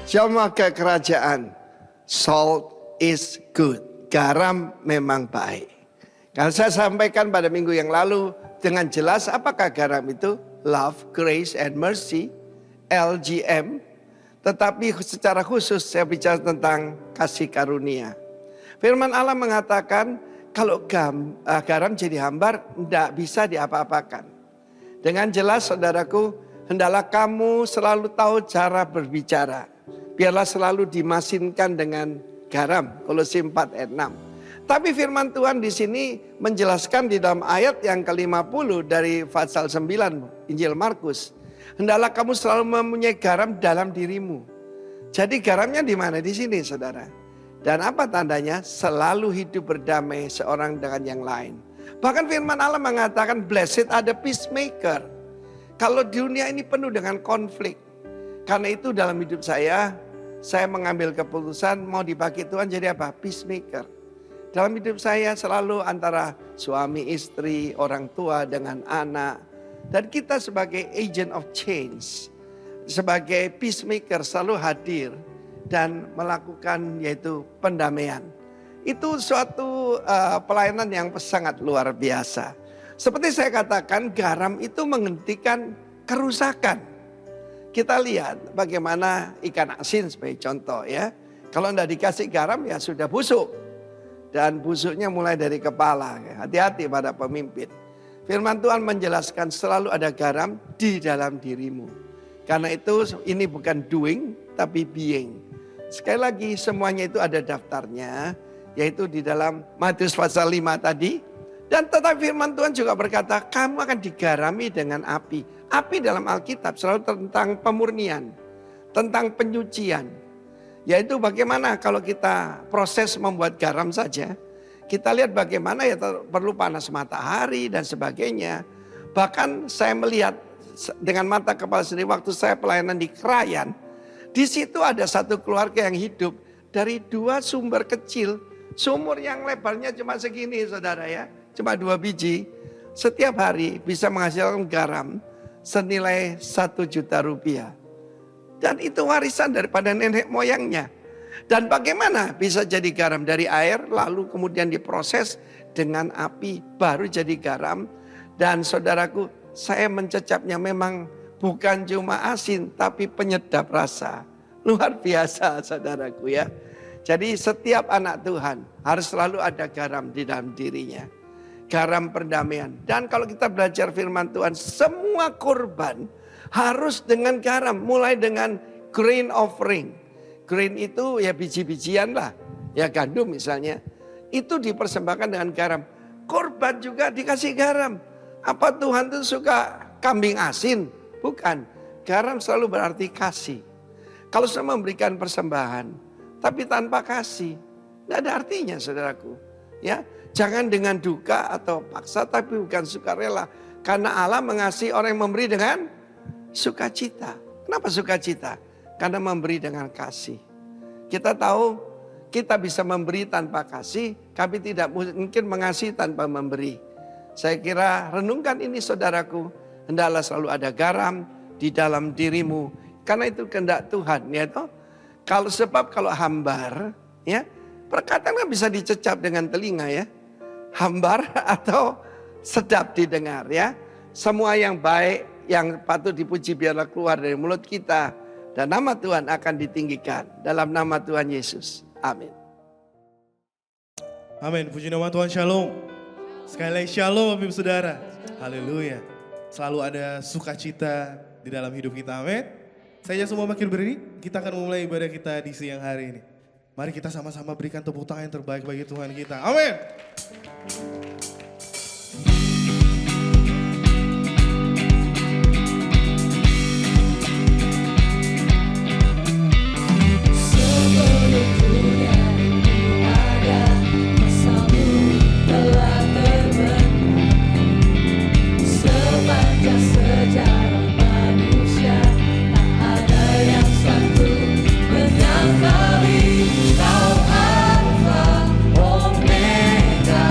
Jamaah kerajaan, salt is good. Garam memang baik. Kalau saya sampaikan pada minggu yang lalu dengan jelas apakah garam itu? Love, grace and mercy, LGM. Tetapi secara khusus saya bicara tentang kasih karunia. Firman Allah mengatakan kalau garam jadi hambar tidak bisa diapa-apakan. Dengan jelas saudaraku, hendaklah kamu selalu tahu cara berbicara. Biarlah selalu dimasinkan dengan garam. Kolose 4 ayat 6. Tapi firman Tuhan di sini menjelaskan di dalam ayat yang ke-50 dari pasal 9 Injil Markus. Hendaklah kamu selalu mempunyai garam dalam dirimu. Jadi garamnya di mana? Di sini saudara. Dan apa tandanya? Selalu hidup berdamai seorang dengan yang lain. Bahkan firman Allah mengatakan blessed are the peacemaker. Kalau dunia ini penuh dengan konflik. Karena itu dalam hidup saya mengambil keputusan mau dipakai Tuhan jadi apa? Peacemaker. Dalam hidup saya selalu antara suami istri, orang tua dengan anak. Dan kita sebagai agent of change. Sebagai peacemaker selalu hadir dan melakukan yaitu pendamaian. Itu suatu pelayanan yang sangat luar biasa. Seperti saya katakan garam itu menghentikan kerusakan. Kita lihat bagaimana ikan asin sebagai contoh ya. Kalau tidak dikasih garam ya sudah busuk. Dan busuknya mulai dari kepala. Hati-hati pada pemimpin. Firman Tuhan menjelaskan selalu ada garam di dalam dirimu. Karena itu ini bukan doing tapi being. Sekali lagi semuanya itu ada daftarnya. Yaitu di dalam Matius pasal 5 tadi. Dan tetapi firman Tuhan juga berkata kamu akan digarami dengan api. Api dalam Alkitab selalu tentang pemurnian, tentang penyucian. Yaitu bagaimana kalau kita proses membuat garam saja. Kita lihat bagaimana ya perlu panas matahari dan sebagainya. Bahkan saya melihat dengan mata kepala sendiri waktu saya pelayanan di Krayan. Di situ ada satu keluarga yang hidup dari 2 sumber kecil. Sumur yang lebarnya cuma segini saudara ya. Cuma 2 biji. Setiap hari bisa menghasilkan garam senilai 1 juta rupiah. Dan itu warisan daripada nenek moyangnya. Dan bagaimana bisa jadi garam dari air lalu kemudian diproses dengan api baru jadi garam. Dan saudaraku saya mencecapnya memang bukan cuma asin tapi penyedap rasa. Luar biasa saudaraku ya. Jadi setiap anak Tuhan harus selalu ada garam di dalam dirinya. Garam perdamaian. Dan kalau kita belajar firman Tuhan, semua kurban harus dengan garam. Mulai dengan grain offering. Grain itu ya biji-bijian lah. Ya gandum misalnya. Itu dipersembahkan dengan garam. Kurban juga dikasih garam. Apa Tuhan itu suka kambing asin? Bukan. Garam selalu berarti kasih. Kalau saya memberikan persembahan, tapi tanpa kasih, tidak ada artinya saudaraku. Ya. Jangan dengan duka atau paksa tapi bukan sukarela. Karena Allah mengasihi orang yang memberi dengan sukacita. Kenapa sukacita? Karena memberi dengan kasih. Kita tahu kita bisa memberi tanpa kasih. Kami tidak mungkin mengasihi tanpa memberi. Saya kira renungkan ini saudaraku. Hendaklah selalu ada garam di dalam dirimu. Karena itu kehendak Tuhan. Ya toh? Kalau hambar. Ya, perkataan kan bisa dicecap dengan telinga ya. Hambar atau sedap didengar ya. Semua yang baik, yang patut dipuji biarlah keluar dari mulut kita. Dan nama Tuhan akan ditinggikan. Dalam nama Tuhan Yesus. Amin. Amin. Puji nama Tuhan, shalom. Sekali lagi shalom Bapak Ibu Saudara. Haleluya. Selalu ada sukacita di dalam hidup kita. Amin. Saya semua makin berdiri. Kita akan memulai ibadah kita di siang hari ini. Mari kita sama-sama berikan tepuk tangan yang terbaik bagi Tuhan kita. Amin. Kau Alfa Omega,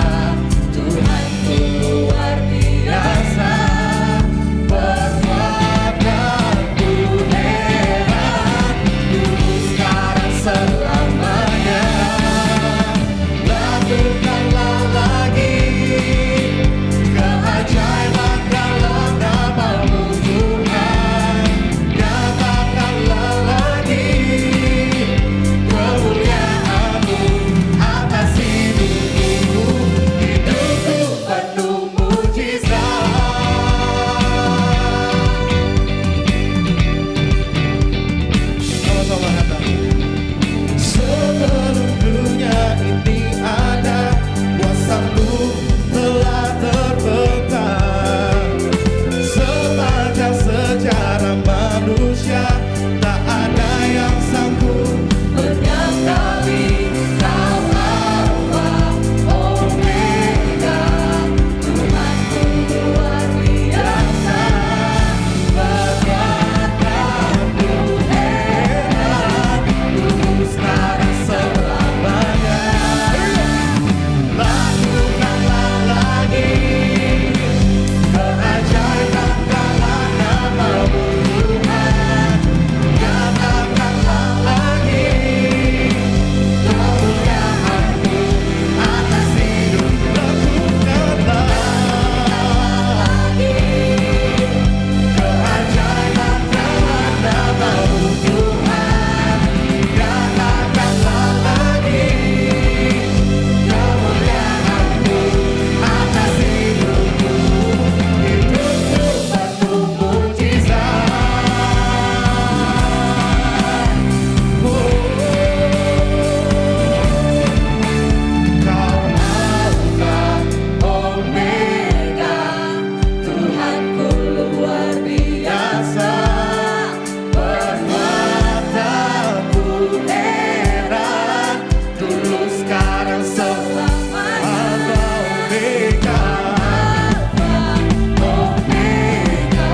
dahsyat, tak ada yang sanggup menyangkali Kau Alfa Omega, Tuhanku luar biasa, perkataanmu hebat, dulu sekarang selamanya. Lakukanlah lagi keajaiban dalam nama-Mu Tuhan, nyatakanlah lagi kemuliaan-Mu atas hidup. Lakukanlah lagi keajaiban dalam nama-Mu Tuhan, nyatakanlah lagi kemuliaan-Mu atas hidupku. Hidupku penuh mujizat. Kau Alfa Omega, Tuhanku luar biasa, perbuatanmu heran, dulu sekarang selamanya. Alfa Omega, Omega,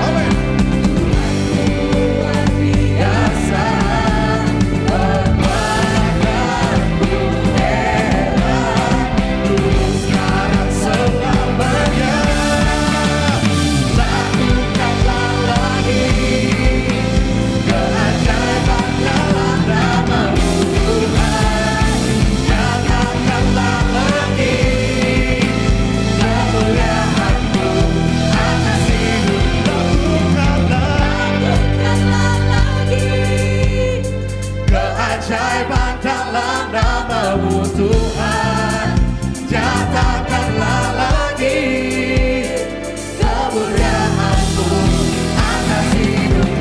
luar biasa, perbuatanmu heran, dulu sekarang selamanya. Lakukanlah lagi keajaiban dalam nama-Mu Tuhan, nyatakanlah lagi kemuliaan-Mu atas hidup. Lakukanlah lagi keajaiban dalam nama-Mu Tuhan, nyatakanlah lagi kemuliaan-Mu atas hidup.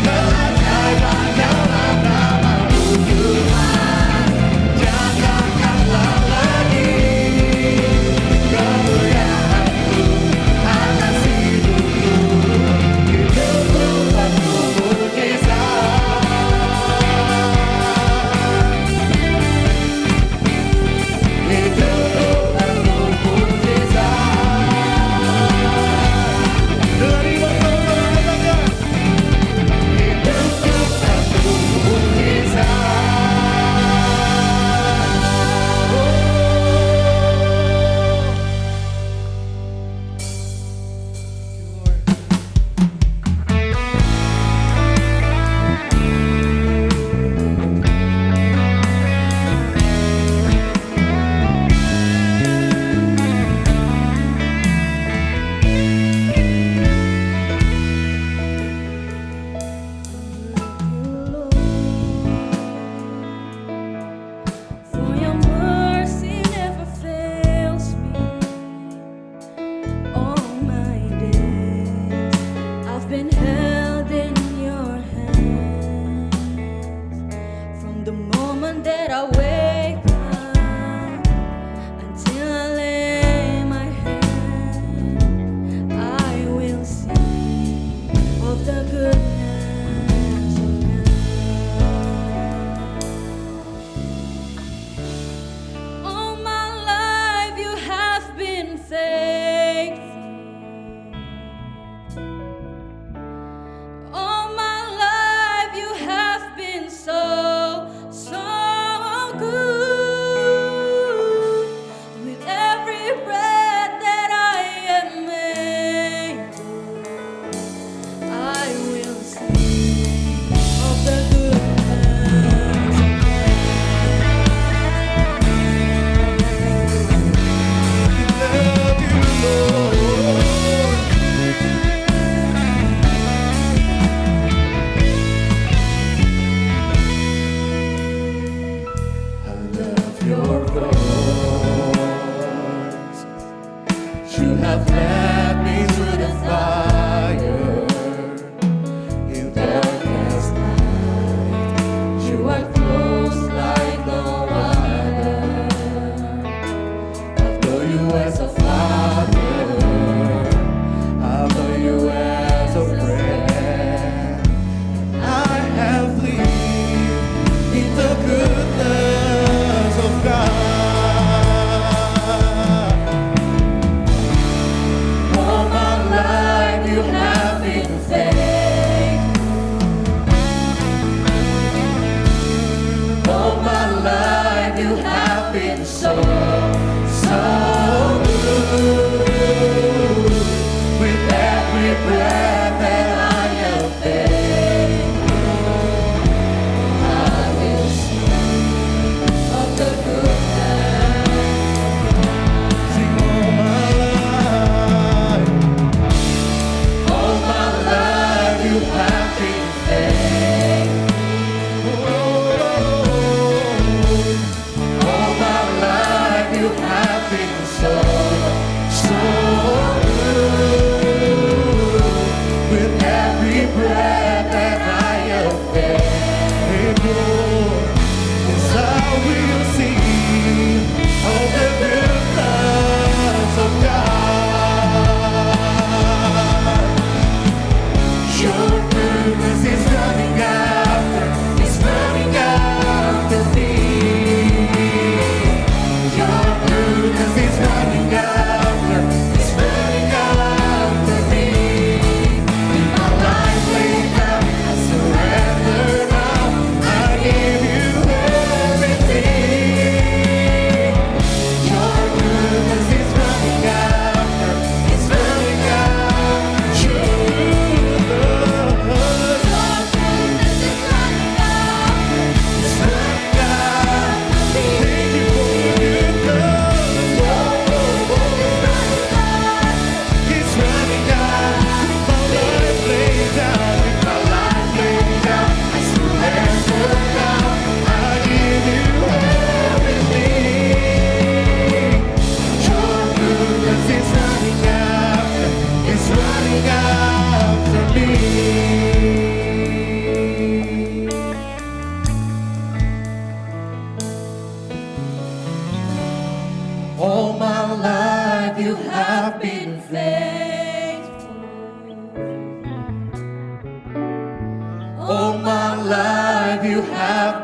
Keajaiban dalam nama-Mu Tuhan, nyatakanlah lagi kemuliaan-Mu atas hidupku. Hidupku penuh mujizat.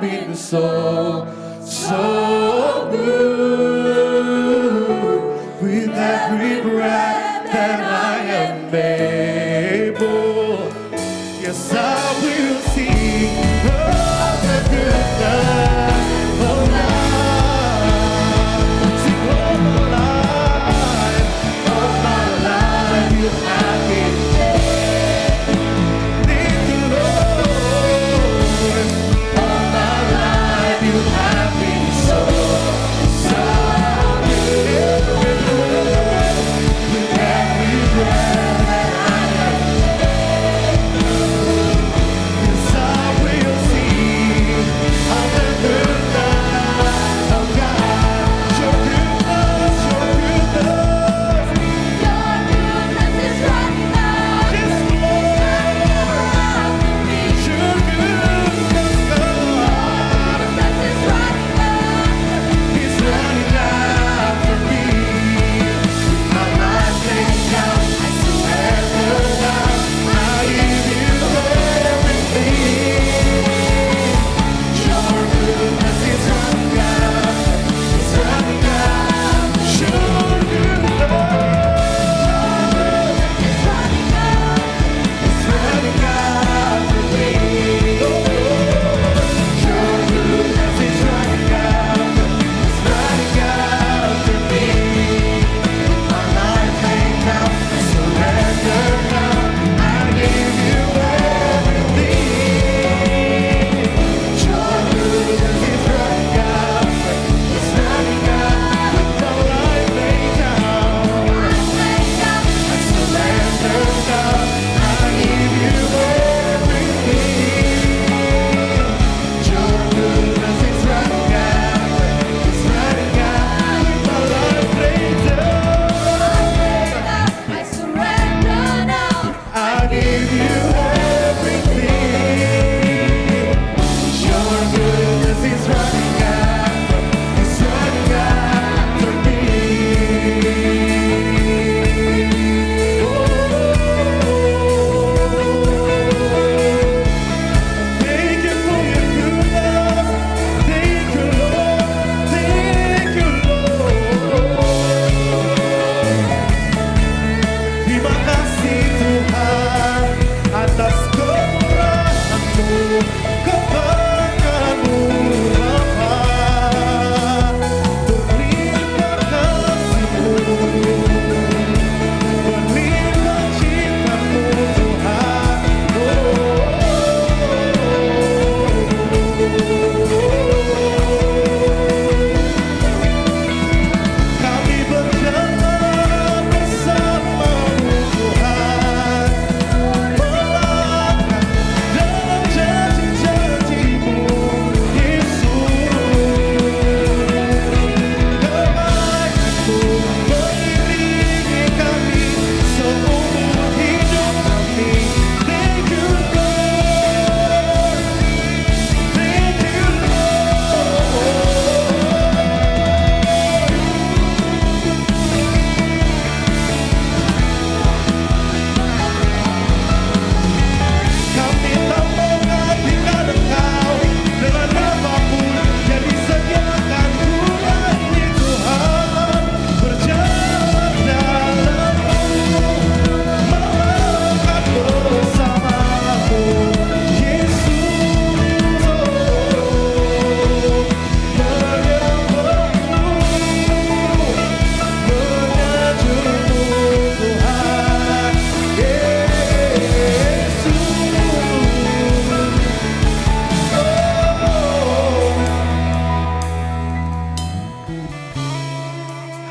have been so good. With every breath that I am able, yes, I will sing of the goodness of God. Sing all my life, you have been thank you, Lord. All my life you have been so good. With every breath that I am yes, I will sing of the goodness of God. Your goodness, your goodness. Your goodness is running out. Yes, Lord. Your goodness, God. Goodness is running out. He's running after me. My life laid down, I surrender now. I give you everything. Your goodness is running out. It's running out. Your goodness It's running out. is running after me. Your goodness is running out. It's running after me. My life laid down, I surrender now. I give you everything. Your goodness is running out. It's running out. My life laid down, I surrender now. I give you everything. Your goodness is running out. It's running out. My life laid down. I surrender now. I give you everything. Your goodness is running out. It's running after me. Thank you for your goodness. Thank you, Lord. Thank you, Lord. Terima kasih Tuhan atas kemurahan-Mu, keberkahan-Mu Bapa. Berlimpah kasih-Mu, berlimpah cinta-Mu Tuhan. Kami berjalan bersama-Mu Tuhan, melangkah dalam janji-janji-Mu Yesus. Kebaikan-Mu mengelilingi kami seumur hidup kami. Thank you, Lord. Thank you, Lord. Kami tak mau tinggal Engkau dengan apapun yang disediakan Tuhan di Tuhan. Berjalan dalam-Mu, melangkah bersama-Mu Yesus. Menyembah-Mu, mengajar-Mu Tuhan Yesus.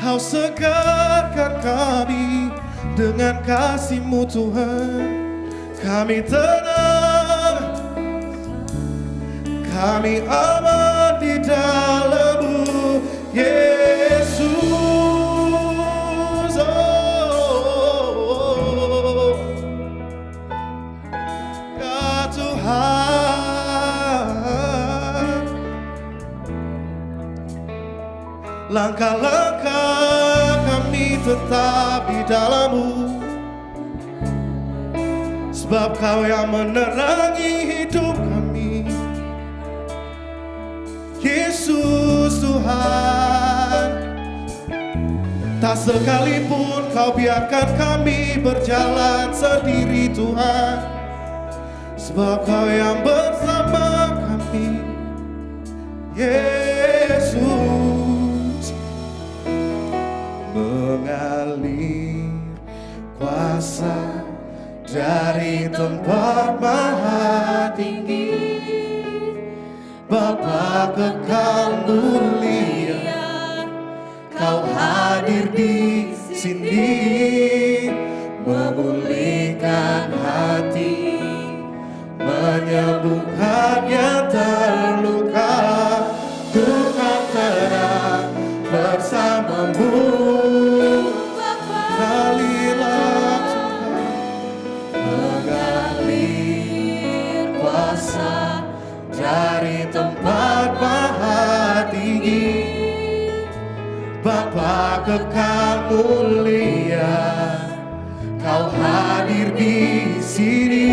Kau segarkan kami dengan kasih-Mu Tuhan. Kami tenang, kami aman di dalam-Mu Yesus. Ya Tuhan, langkah-langkah kami tetap di dalam-Mu, sebab Kau yang menerangi hidup kami. Yesus Tuhan. Tak sekalipun kau biarkan kami berjalan sendiri Tuhan, sebab kau yang bersama kami, Yesus. Mengalir kuasa dari tempat maha tinggi, Bapa kekal mulia, kau hadir di sini, memulihkan hati, menyembuhkan yang terluka. Tuhan tenang bersamamu, mengalirlah Tuhan, mengalir kuasa dari tempat maha tinggi, Bapa kekal mulia, kau hadir di sini,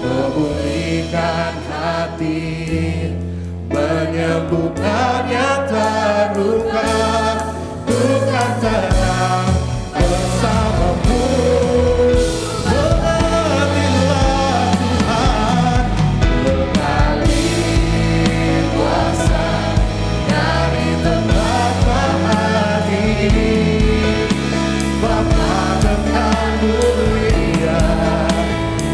memulihkan hati, menyembuhkan yang terluka. Tuhan tenang bersamamu, mengalirlah Tuhan, mengalir kuasa dari tempat maha tinggi, Bapa kekal mulia,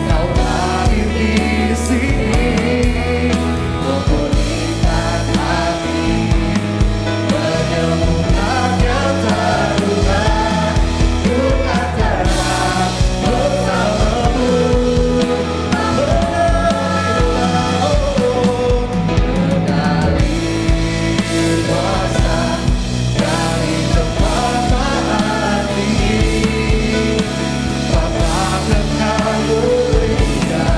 kau hadir di sini, memulihkan hati, menyembuhkan yang terluka. Tuhan tenang bersamamu, mengalir kuasa dari tempat maha tinggi, Bapa kekal mulia,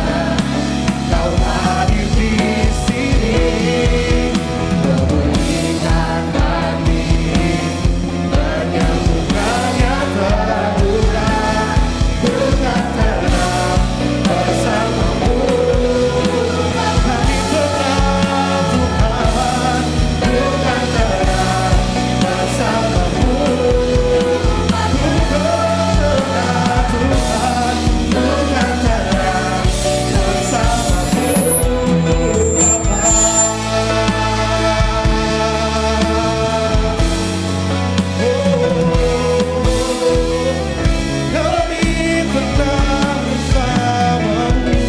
kau hadir di sini, memulihkan hati, menyembuhkan yang terluka. Tuhan tenang bersamamu, kami tenang Tuhan, Tuhan tenang bersamamu, Tuhan tenang Tuhan, Tuhan tenang bersamamu, kami tenang bersamamu,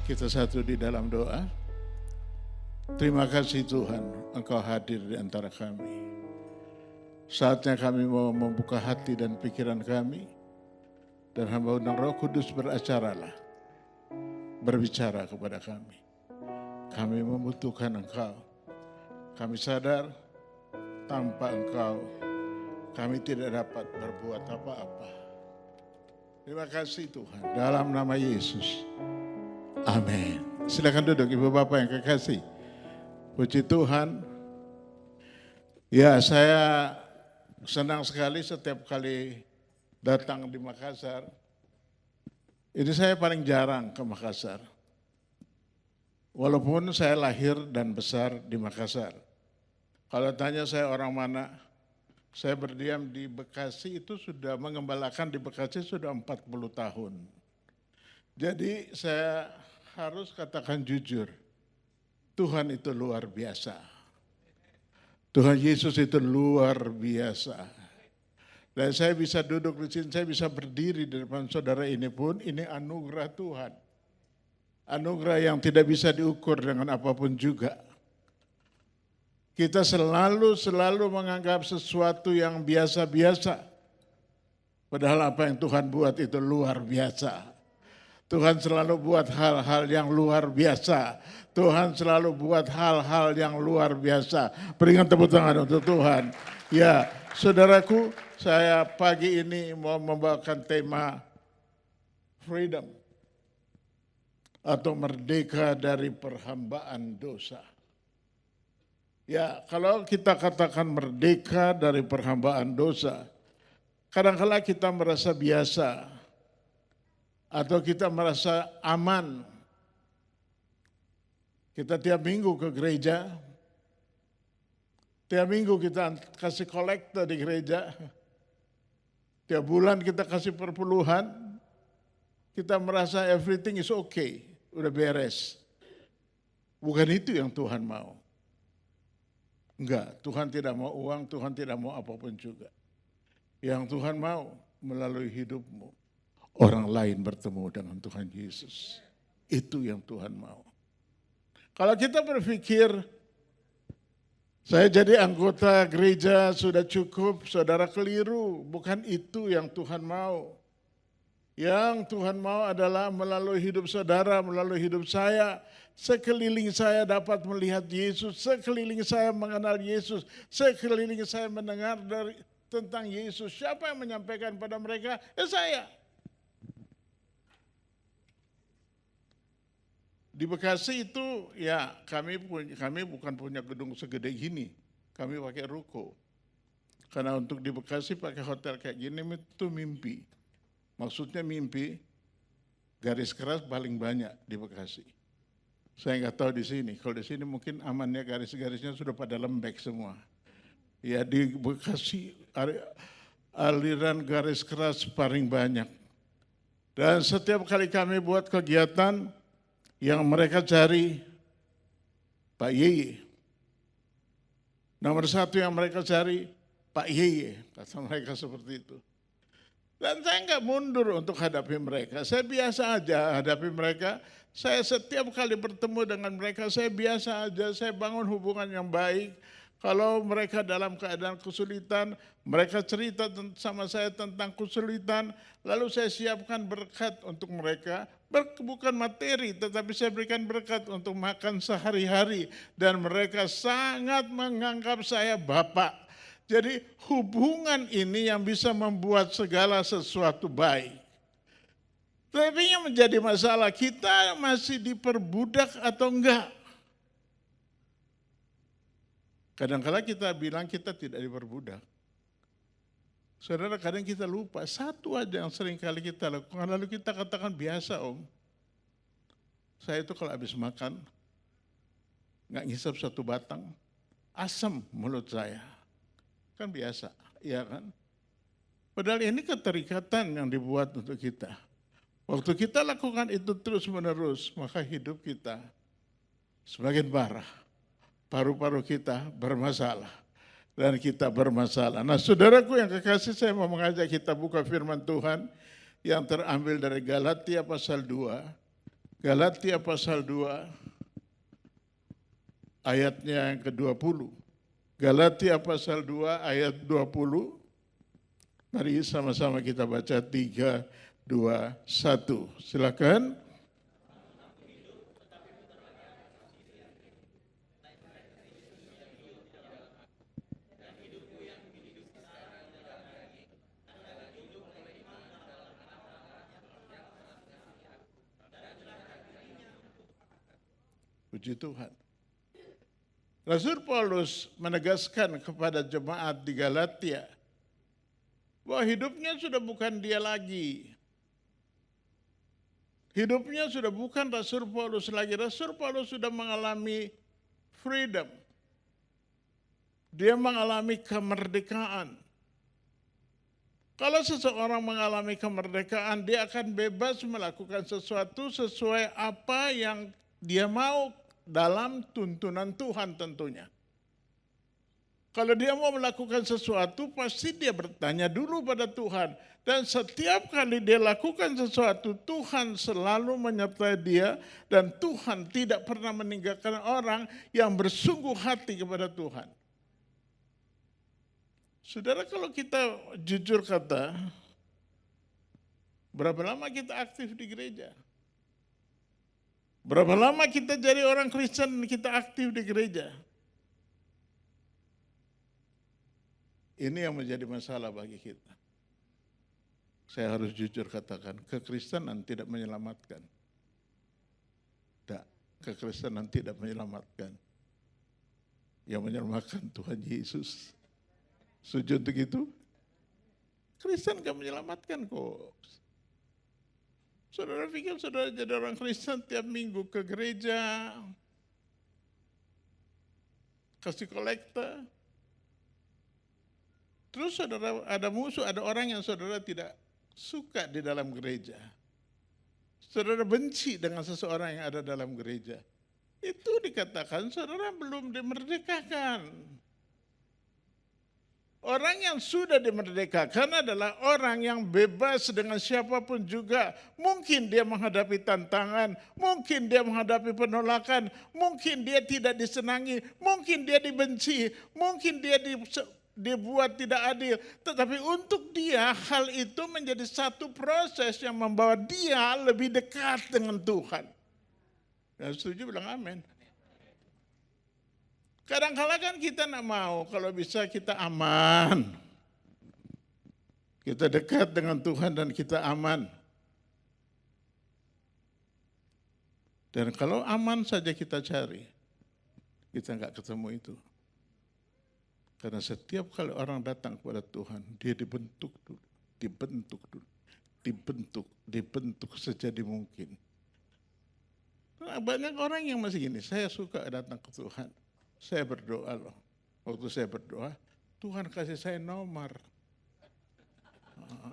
Kita satu di dalam doa. Terima kasih Tuhan, Engkau hadir di antara kami. Saatnya kami mau membuka hati dan pikiran kami, dan hamba undang Roh Kudus beracaralah, berbicara kepada kami. Kami membutuhkan Engkau. Kami sadar tanpa Engkau kami tidak dapat berbuat apa-apa. Terima kasih Tuhan, dalam nama Yesus. Amin. Silakan duduk Ibu Bapak yang kekasih. Puji Tuhan. Ya, saya senang sekali setiap kali datang di Makassar. Ini saya paling jarang ke Makassar. Walaupun saya lahir dan besar di Makassar. Kalau tanya saya orang mana, saya berdiam di Bekasi itu sudah mengembalakan di Bekasi sudah 40 tahun. Jadi saya harus katakan jujur, Tuhan itu luar biasa. Tuhan Yesus itu luar biasa. Dan saya bisa duduk di sini, saya bisa berdiri di depan saudara ini pun, ini anugerah Tuhan. Anugerah yang tidak bisa diukur dengan apapun juga. Kita selalu menganggap sesuatu yang biasa-biasa. Padahal apa yang Tuhan buat itu luar biasa. Tuhan selalu buat hal-hal yang luar biasa. Tuhan selalu buat hal-hal yang luar biasa. Berikan tepuk tangan untuk Tuhan. Ya, saudaraku, saya pagi ini mau membawakan tema freedom atau merdeka dari perhambaan dosa. Ya, kalau kita katakan merdeka dari perhambaan dosa, kadang-kala kita merasa biasa. Atau kita merasa aman. Kita tiap minggu ke gereja, tiap minggu kita kasih kolektor di gereja, tiap bulan kita kasih perpuluhan, kita merasa everything is okay, udah beres. Bukan itu yang Tuhan mau. Enggak, Tuhan tidak mau uang, Tuhan tidak mau apapun juga. Yang Tuhan mau melalui hidupmu, orang lain bertemu dengan Tuhan Yesus. Itu yang Tuhan mau. Kalau kita berpikir, saya jadi anggota gereja sudah cukup, saudara keliru. Bukan itu yang Tuhan mau. Yang Tuhan mau adalah melalui hidup saudara, melalui hidup saya, sekeliling saya dapat melihat Yesus, sekeliling saya mengenal Yesus, sekeliling saya mendengar tentang Yesus. Siapa yang menyampaikan pada mereka? Ya saya. Di Bekasi itu ya kami bukan punya gedung segede gini, kami pakai ruko. Karena untuk di Bekasi pakai hotel kayak gini itu mimpi. Maksudnya mimpi, garis keras paling banyak di Bekasi. Saya nggak tahu di sini, kalau di sini mungkin amannya garis-garisnya sudah pada lembek semua. Ya di Bekasi aliran garis keras paling banyak. Dan setiap kali kami buat kegiatan, yang mereka cari Pak Yeye. Nomor satu yang mereka cari Pak Yeye, kata mereka seperti itu. Dan saya nggak mundur untuk hadapi mereka, saya biasa aja hadapi mereka. Saya setiap kali bertemu dengan mereka, saya biasa aja, saya bangun hubungan yang baik. Kalau mereka dalam keadaan kesulitan, mereka cerita sama saya tentang kesulitan, lalu saya siapkan berkat untuk mereka. Bukan materi, tetapi saya berikan berkat untuk makan sehari-hari. Dan mereka sangat menganggap saya Bapak. Jadi hubungan ini yang bisa membuat segala sesuatu baik. Tapi yang menjadi masalah, kita masih diperbudak atau enggak? Kadang-kadang kita bilang kita tidak diperbudak. Saudara, kadang kita lupa, satu aja yang sering kali kita lakukan, lalu kita katakan biasa om. Saya itu kalau habis makan, nggak ngisap satu batang, asam mulut saya. Kan biasa, ya kan? Padahal ini keterikatan yang dibuat untuk kita. Waktu kita lakukan itu terus-menerus, maka hidup kita semakin parah. Paru-paru kita bermasalah. Dan kita bermasalah. Nah saudaraku yang kekasih, saya mau mengajak kita buka firman Tuhan yang terambil dari Galatia pasal 2. Galatia pasal 2 ayatnya yang ke-20. Galatia pasal 2 ayat 20. Mari sama-sama kita baca 3, 2, 1. Silakan. Puji Tuhan. Rasul Paulus menegaskan kepada jemaat di Galatia bahwa hidupnya sudah bukan dia lagi. Hidupnya sudah bukan Rasul Paulus lagi. Rasul Paulus sudah mengalami freedom. Dia mengalami kemerdekaan. Kalau seseorang mengalami kemerdekaan, dia akan bebas melakukan sesuatu sesuai apa yang dia mau dalam tuntunan Tuhan tentunya. Kalau dia mau melakukan sesuatu, pasti dia bertanya dulu pada Tuhan. Dan setiap kali dia lakukan sesuatu, Tuhan selalu menyertai dia. Dan Tuhan tidak pernah meninggalkan orang yang bersungguh hati kepada Tuhan. Saudara, kalau kita jujur kata, berapa lama kita aktif di gereja? Berapa lama kita jadi orang Kristen, kita aktif di gereja? Ini yang menjadi masalah bagi kita. Saya harus jujur katakan, kekristenan tidak menyelamatkan. Tidak, kekristenan tidak menyelamatkan. Yang menyelamatkan Tuhan Yesus. Setuju untuk itu? Kristen gak menyelamatkan kok. Saudara pikir saudara jadi orang Kristen tiap minggu ke gereja, kasih kolekta. Terus saudara ada musuh, ada orang yang saudara tidak suka di dalam gereja. Saudara benci dengan seseorang yang ada dalam gereja. Itu dikatakan saudara belum dimerdekakan. Orang yang sudah dimerdekakan adalah orang yang bebas dengan siapapun juga. Mungkin dia menghadapi tantangan, mungkin dia menghadapi penolakan, mungkin dia tidak disenangi, mungkin dia dibenci, mungkin dia dibuat tidak adil. Tetapi untuk dia hal itu menjadi satu proses yang membawa dia lebih dekat dengan Tuhan. Yang setuju bilang amin. Kadang-kadang kan kita tidak mau, kalau bisa kita aman. Kita dekat dengan Tuhan dan kita aman. Dan kalau aman saja kita cari, kita nggak ketemu itu. Karena setiap kali orang datang kepada Tuhan, dia dibentuk dulu, dibentuk sejadi mungkin. Nah, banyak orang yang masih gini, saya suka datang ke Tuhan. Saya berdoa loh. Waktu saya berdoa, Tuhan kasih saya nomor.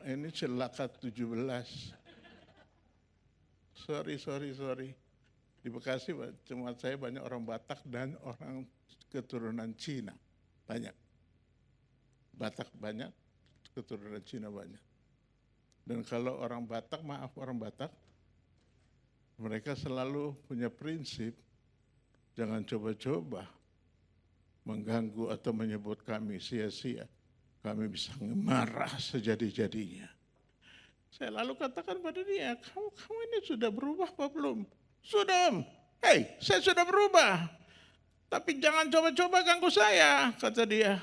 Ini celaka 17. Sorry. Di Bekasi cuma saya banyak orang Batak dan orang keturunan Cina. Banyak. Batak banyak, keturunan Cina banyak. Dan kalau orang Batak, mereka selalu punya prinsip, jangan coba-coba mengganggu atau menyebut kami sia-sia. Kami bisa marah sejadi-jadinya. Saya lalu katakan pada dia, kamu ini sudah berubah apa belum? Sudah. Hei, saya sudah berubah. Tapi jangan coba-coba ganggu saya, kata dia.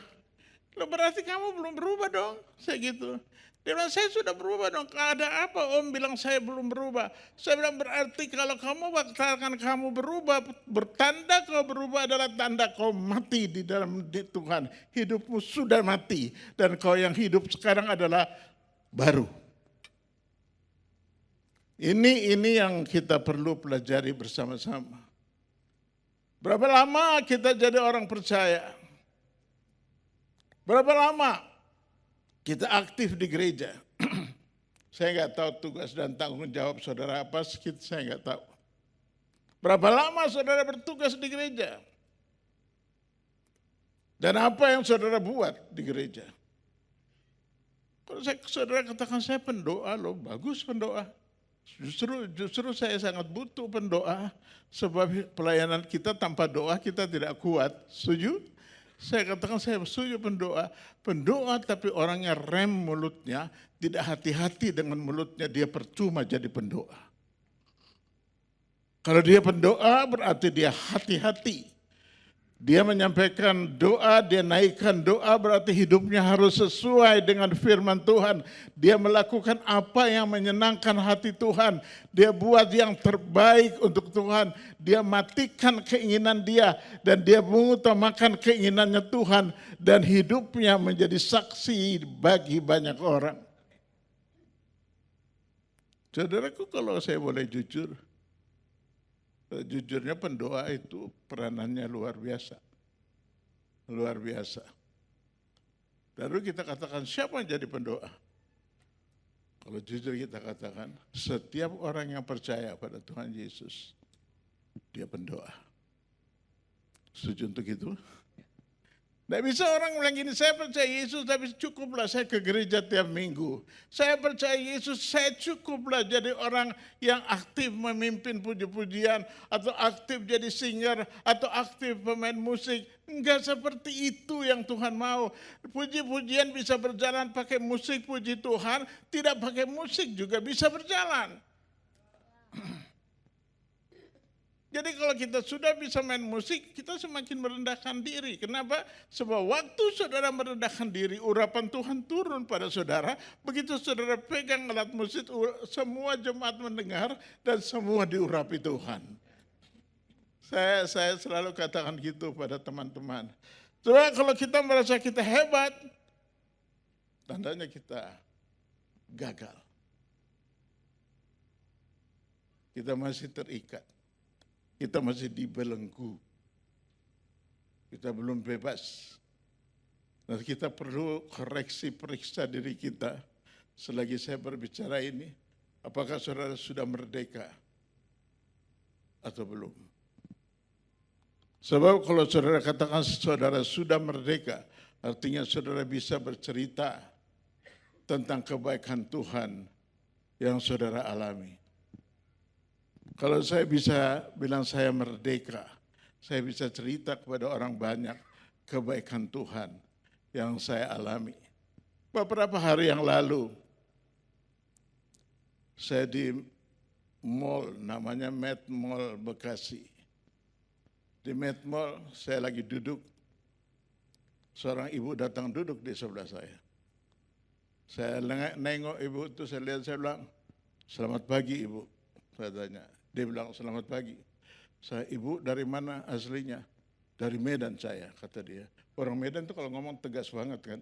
Loh, berarti kamu belum berubah dong? Saya gitu. Dia bilang, saya sudah berubah dong. Ada apa om bilang saya belum berubah? Saya bilang, berarti kalau kamu katakan kamu berubah, bertanda kau berubah adalah tanda kau mati di dalam Tuhan. Hidupmu sudah mati. Dan kau yang hidup sekarang adalah baru. Ini yang kita perlu pelajari bersama-sama. Berapa lama kita jadi orang percaya? Berapa lama kita aktif di gereja? Saya nggak tahu tugas dan tanggung jawab saudara apa, saya nggak tahu. Berapa lama saudara bertugas di gereja? Dan apa yang saudara buat di gereja? Kalau saudara katakan saya pendoa loh, bagus pendoa. Justru saya sangat butuh pendoa, sebab pelayanan kita tanpa doa kita tidak kuat. Setuju? Saya katakan saya setuju pendoa tapi orangnya rem mulutnya, tidak hati-hati dengan mulutnya, dia percuma jadi pendoa. Kalau dia pendoa berarti dia hati-hati. Dia menyampaikan doa, dia naikkan doa, berarti hidupnya harus sesuai dengan firman Tuhan. Dia melakukan apa yang menyenangkan hati Tuhan. Dia buat yang terbaik untuk Tuhan. Dia matikan keinginan dia dan dia mengutamakan keinginannya Tuhan. Dan hidupnya menjadi saksi bagi banyak orang. Saudaraku, kalau saya boleh jujur, jujurnya pendoa itu peranannya luar biasa. Luar biasa. Lalu kita katakan siapa yang jadi pendoa? Kalau jujur kita katakan setiap orang yang percaya pada Tuhan Yesus, dia pendoa. Setuju untuk itu? Tidak bisa orang bilang gini, saya percaya Yesus tapi cukuplah saya ke gereja tiap minggu. Saya percaya Yesus, saya cukuplah jadi orang yang aktif memimpin puji-pujian, atau aktif jadi singer, atau aktif pemain musik. Enggak seperti itu yang Tuhan mau. Puji-pujian bisa berjalan pakai musik puji Tuhan, tidak pakai musik juga bisa berjalan. Jadi kalau kita sudah bisa main musik, kita semakin merendahkan diri. Kenapa? Sebab waktu saudara merendahkan diri, urapan Tuhan turun pada saudara. Begitu saudara pegang alat musik, semua jemaat mendengar dan semua diurapi Tuhan. Saya selalu katakan gitu pada teman-teman. Coba kalau kita merasa kita hebat, tandanya kita gagal. kita masih terikat, kita masih dibelenggu, kita belum bebas. Dan kita perlu koreksi periksa diri kita. Selagi saya berbicara ini, apakah saudara sudah merdeka atau belum? Sebab kalau saudara katakan saudara sudah merdeka, artinya saudara bisa bercerita tentang kebaikan Tuhan yang saudara alami. Kalau saya bisa bilang saya merdeka, saya bisa cerita kepada orang banyak kebaikan Tuhan yang saya alami. Beberapa hari yang lalu, saya di mall, namanya Met Mall Bekasi. Di Met Mall, saya lagi duduk, seorang ibu datang duduk di sebelah saya. Saya nengok ibu itu, saya lihat, saya bilang, selamat pagi ibu. Saya tanya, dia bilang selamat pagi. Saya, ibu dari mana aslinya? Dari Medan saya, kata dia. Orang Medan itu kalau ngomong tegas banget kan.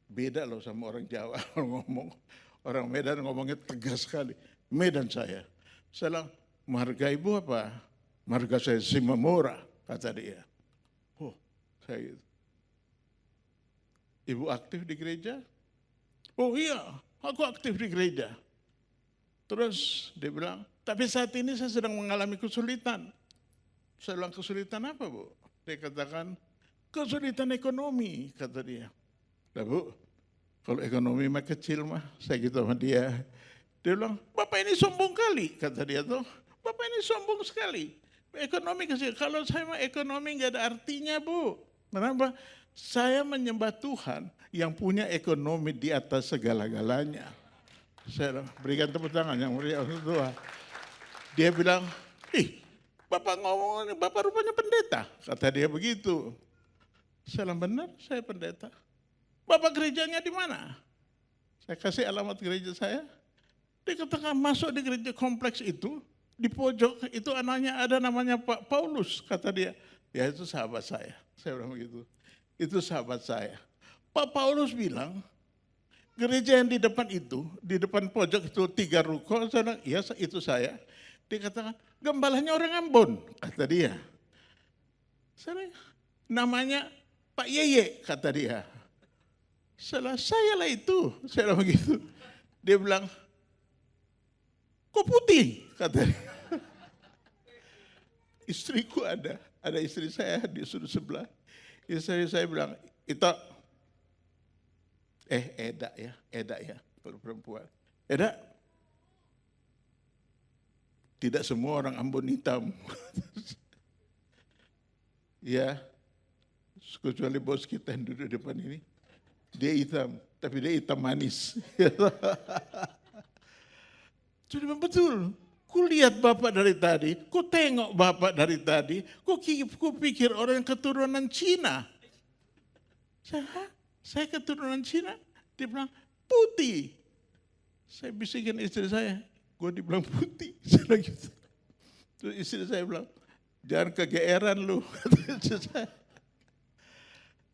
Beda loh sama orang Jawa kalau ngomong. Orang Medan ngomongnya tegas sekali. Medan saya. Saya bilang, marga ibu apa? Marga saya Simamora, kata dia. Oh, saya gitu. Ibu aktif di gereja? Oh iya, aku aktif di gereja. Terus dia bilang, tapi saat ini saya sedang mengalami kesulitan. Saya bilang, kesulitan apa bu? Dia katakan, kesulitan ekonomi, kata dia. Nah bu, kalau ekonomi mah kecil mah, saya gitu sama dia. Dia bilang, bapak ini sombong kali, kata dia tuh. Bapak ini sombong sekali. Ekonomi kecil, kalau saya mah ekonomi nggak ada artinya bu. Kenapa? Saya menyembah Tuhan yang punya ekonomi di atas segala-galanya. Saya berikan tepuk tangan yang mulia untuk Tuhan. Dia bilang, ih, bapak ngomong, bapak rupanya pendeta. Kata dia begitu. Saya bilang, benar, saya pendeta. Bapak gerejanya di mana? Saya kasih alamat gereja saya. Dia katakan masuk di gereja kompleks itu, di pojok itu anaknya ada namanya Pak Paulus, kata dia. Ya itu sahabat saya. Saya bilang begitu. Itu sahabat saya. Pak Paulus bilang, gereja yang di depan itu, di depan pojok itu 3 ruko, saya bilang, iya itu saya. Dia katakan, gembalanya orang Ambon, kata dia. Saya, namanya Pak Yeye, kata dia. Saya lah itu, saya bilang begitu. Dia bilang, kok putih, kata dia. Istriku ada istri saya di sudut sebelah. Istri saya bilang, itu, Eda ya, kalau perempuan. Eda, tidak semua orang Ambon hitam. Ya, kecuali bos kita yang duduk di depan ini. Dia hitam, tapi dia hitam manis. Jadi betul, ku lihat Bapak dari tadi, ku tengok Bapak dari tadi, ku pikir orang keturunan Cina. Saya keturunan Cina, dia bilang putih. Saya bisikin istri saya, gue dibilang putih. Saya gitu. Terus istri saya bilang, jangan kegeeran lu.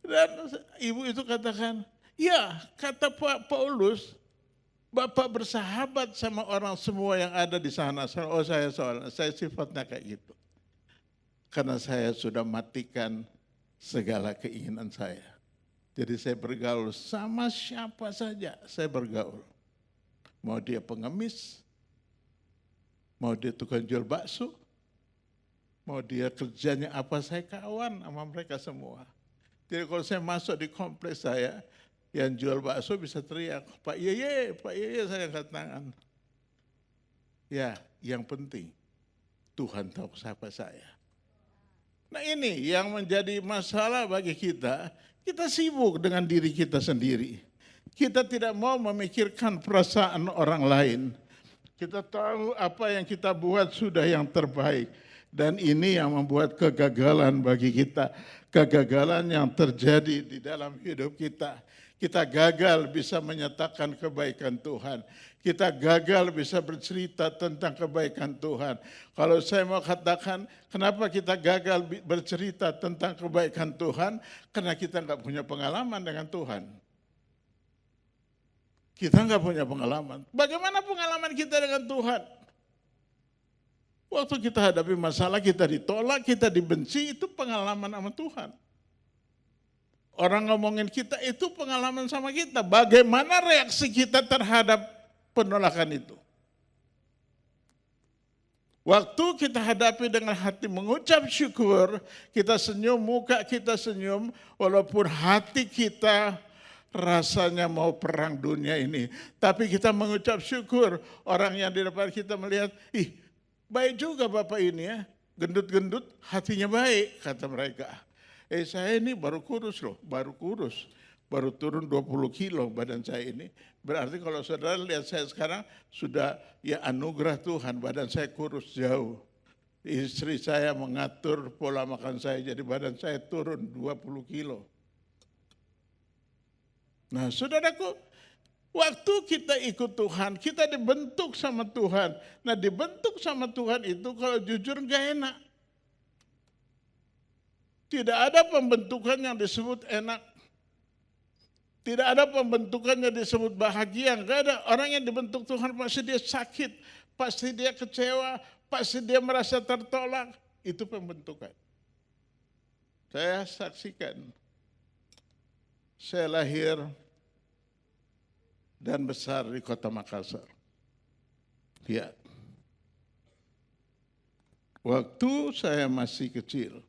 Dan ibu itu katakan, ya kata Pak Paulus, Bapak bersahabat sama orang semua yang ada di sana. Oh saya sifatnya kayak gitu. Karena saya sudah matikan segala keinginan saya. Jadi saya bergaul sama siapa saja, saya bergaul. Mau dia pengemis, mau dia tukang jual bakso, mau dia kerjanya apa, saya kawan sama mereka semua. Jadi kalau saya masuk di kompleks saya, yang jual bakso bisa teriak, Pak Yeye, saya angkat tangan. Ya, yang penting Tuhan tahu siapa saya. Nah ini yang menjadi masalah bagi kita sibuk dengan diri kita sendiri. Kita tidak mau memikirkan perasaan orang lain. Kita tahu apa yang kita buat sudah yang terbaik. Dan ini yang membuat kegagalan bagi kita. Kegagalan yang terjadi di dalam hidup kita. Kita gagal bisa menyatakan kebaikan Tuhan. Kita gagal bisa bercerita tentang kebaikan Tuhan. Kalau saya mau katakan, kenapa kita gagal bercerita tentang kebaikan Tuhan? Karena kita nggak punya pengalaman dengan Tuhan. Kita nggak punya pengalaman. Bagaimana pengalaman kita dengan Tuhan? Waktu kita hadapi masalah, kita ditolak, kita dibenci, itu pengalaman sama Tuhan. Orang ngomongin kita itu pengalaman sama kita. Bagaimana reaksi kita terhadap penolakan itu? Waktu kita hadapi dengan hati mengucap syukur, kita senyum, muka kita senyum, walaupun hati kita rasanya mau perang dunia ini. Tapi kita mengucap syukur, orang yang di depan kita melihat, ih baik juga Bapak ini ya, gendut-gendut hatinya baik, kata mereka. Saya ini baru kurus loh, baru turun 20 kilo badan saya ini. Berarti kalau saudara lihat saya sekarang sudah ya anugerah Tuhan, badan saya kurus jauh. Istri saya mengatur pola makan saya, jadi badan saya turun 20 kilo. Nah saudaraku, waktu kita ikut Tuhan, kita dibentuk sama Tuhan. Nah dibentuk sama Tuhan itu kalau jujur gak enak. Tidak ada pembentukan yang disebut enak. Tidak ada pembentukan yang disebut bahagia. Enggak ada. Orang yang dibentuk Tuhan pasti dia sakit, pasti dia kecewa, pasti dia merasa tertolak. Itu pembentukan. Saya saksikan. Saya lahir dan besar di kota Makassar. Ya. Waktu saya masih kecil,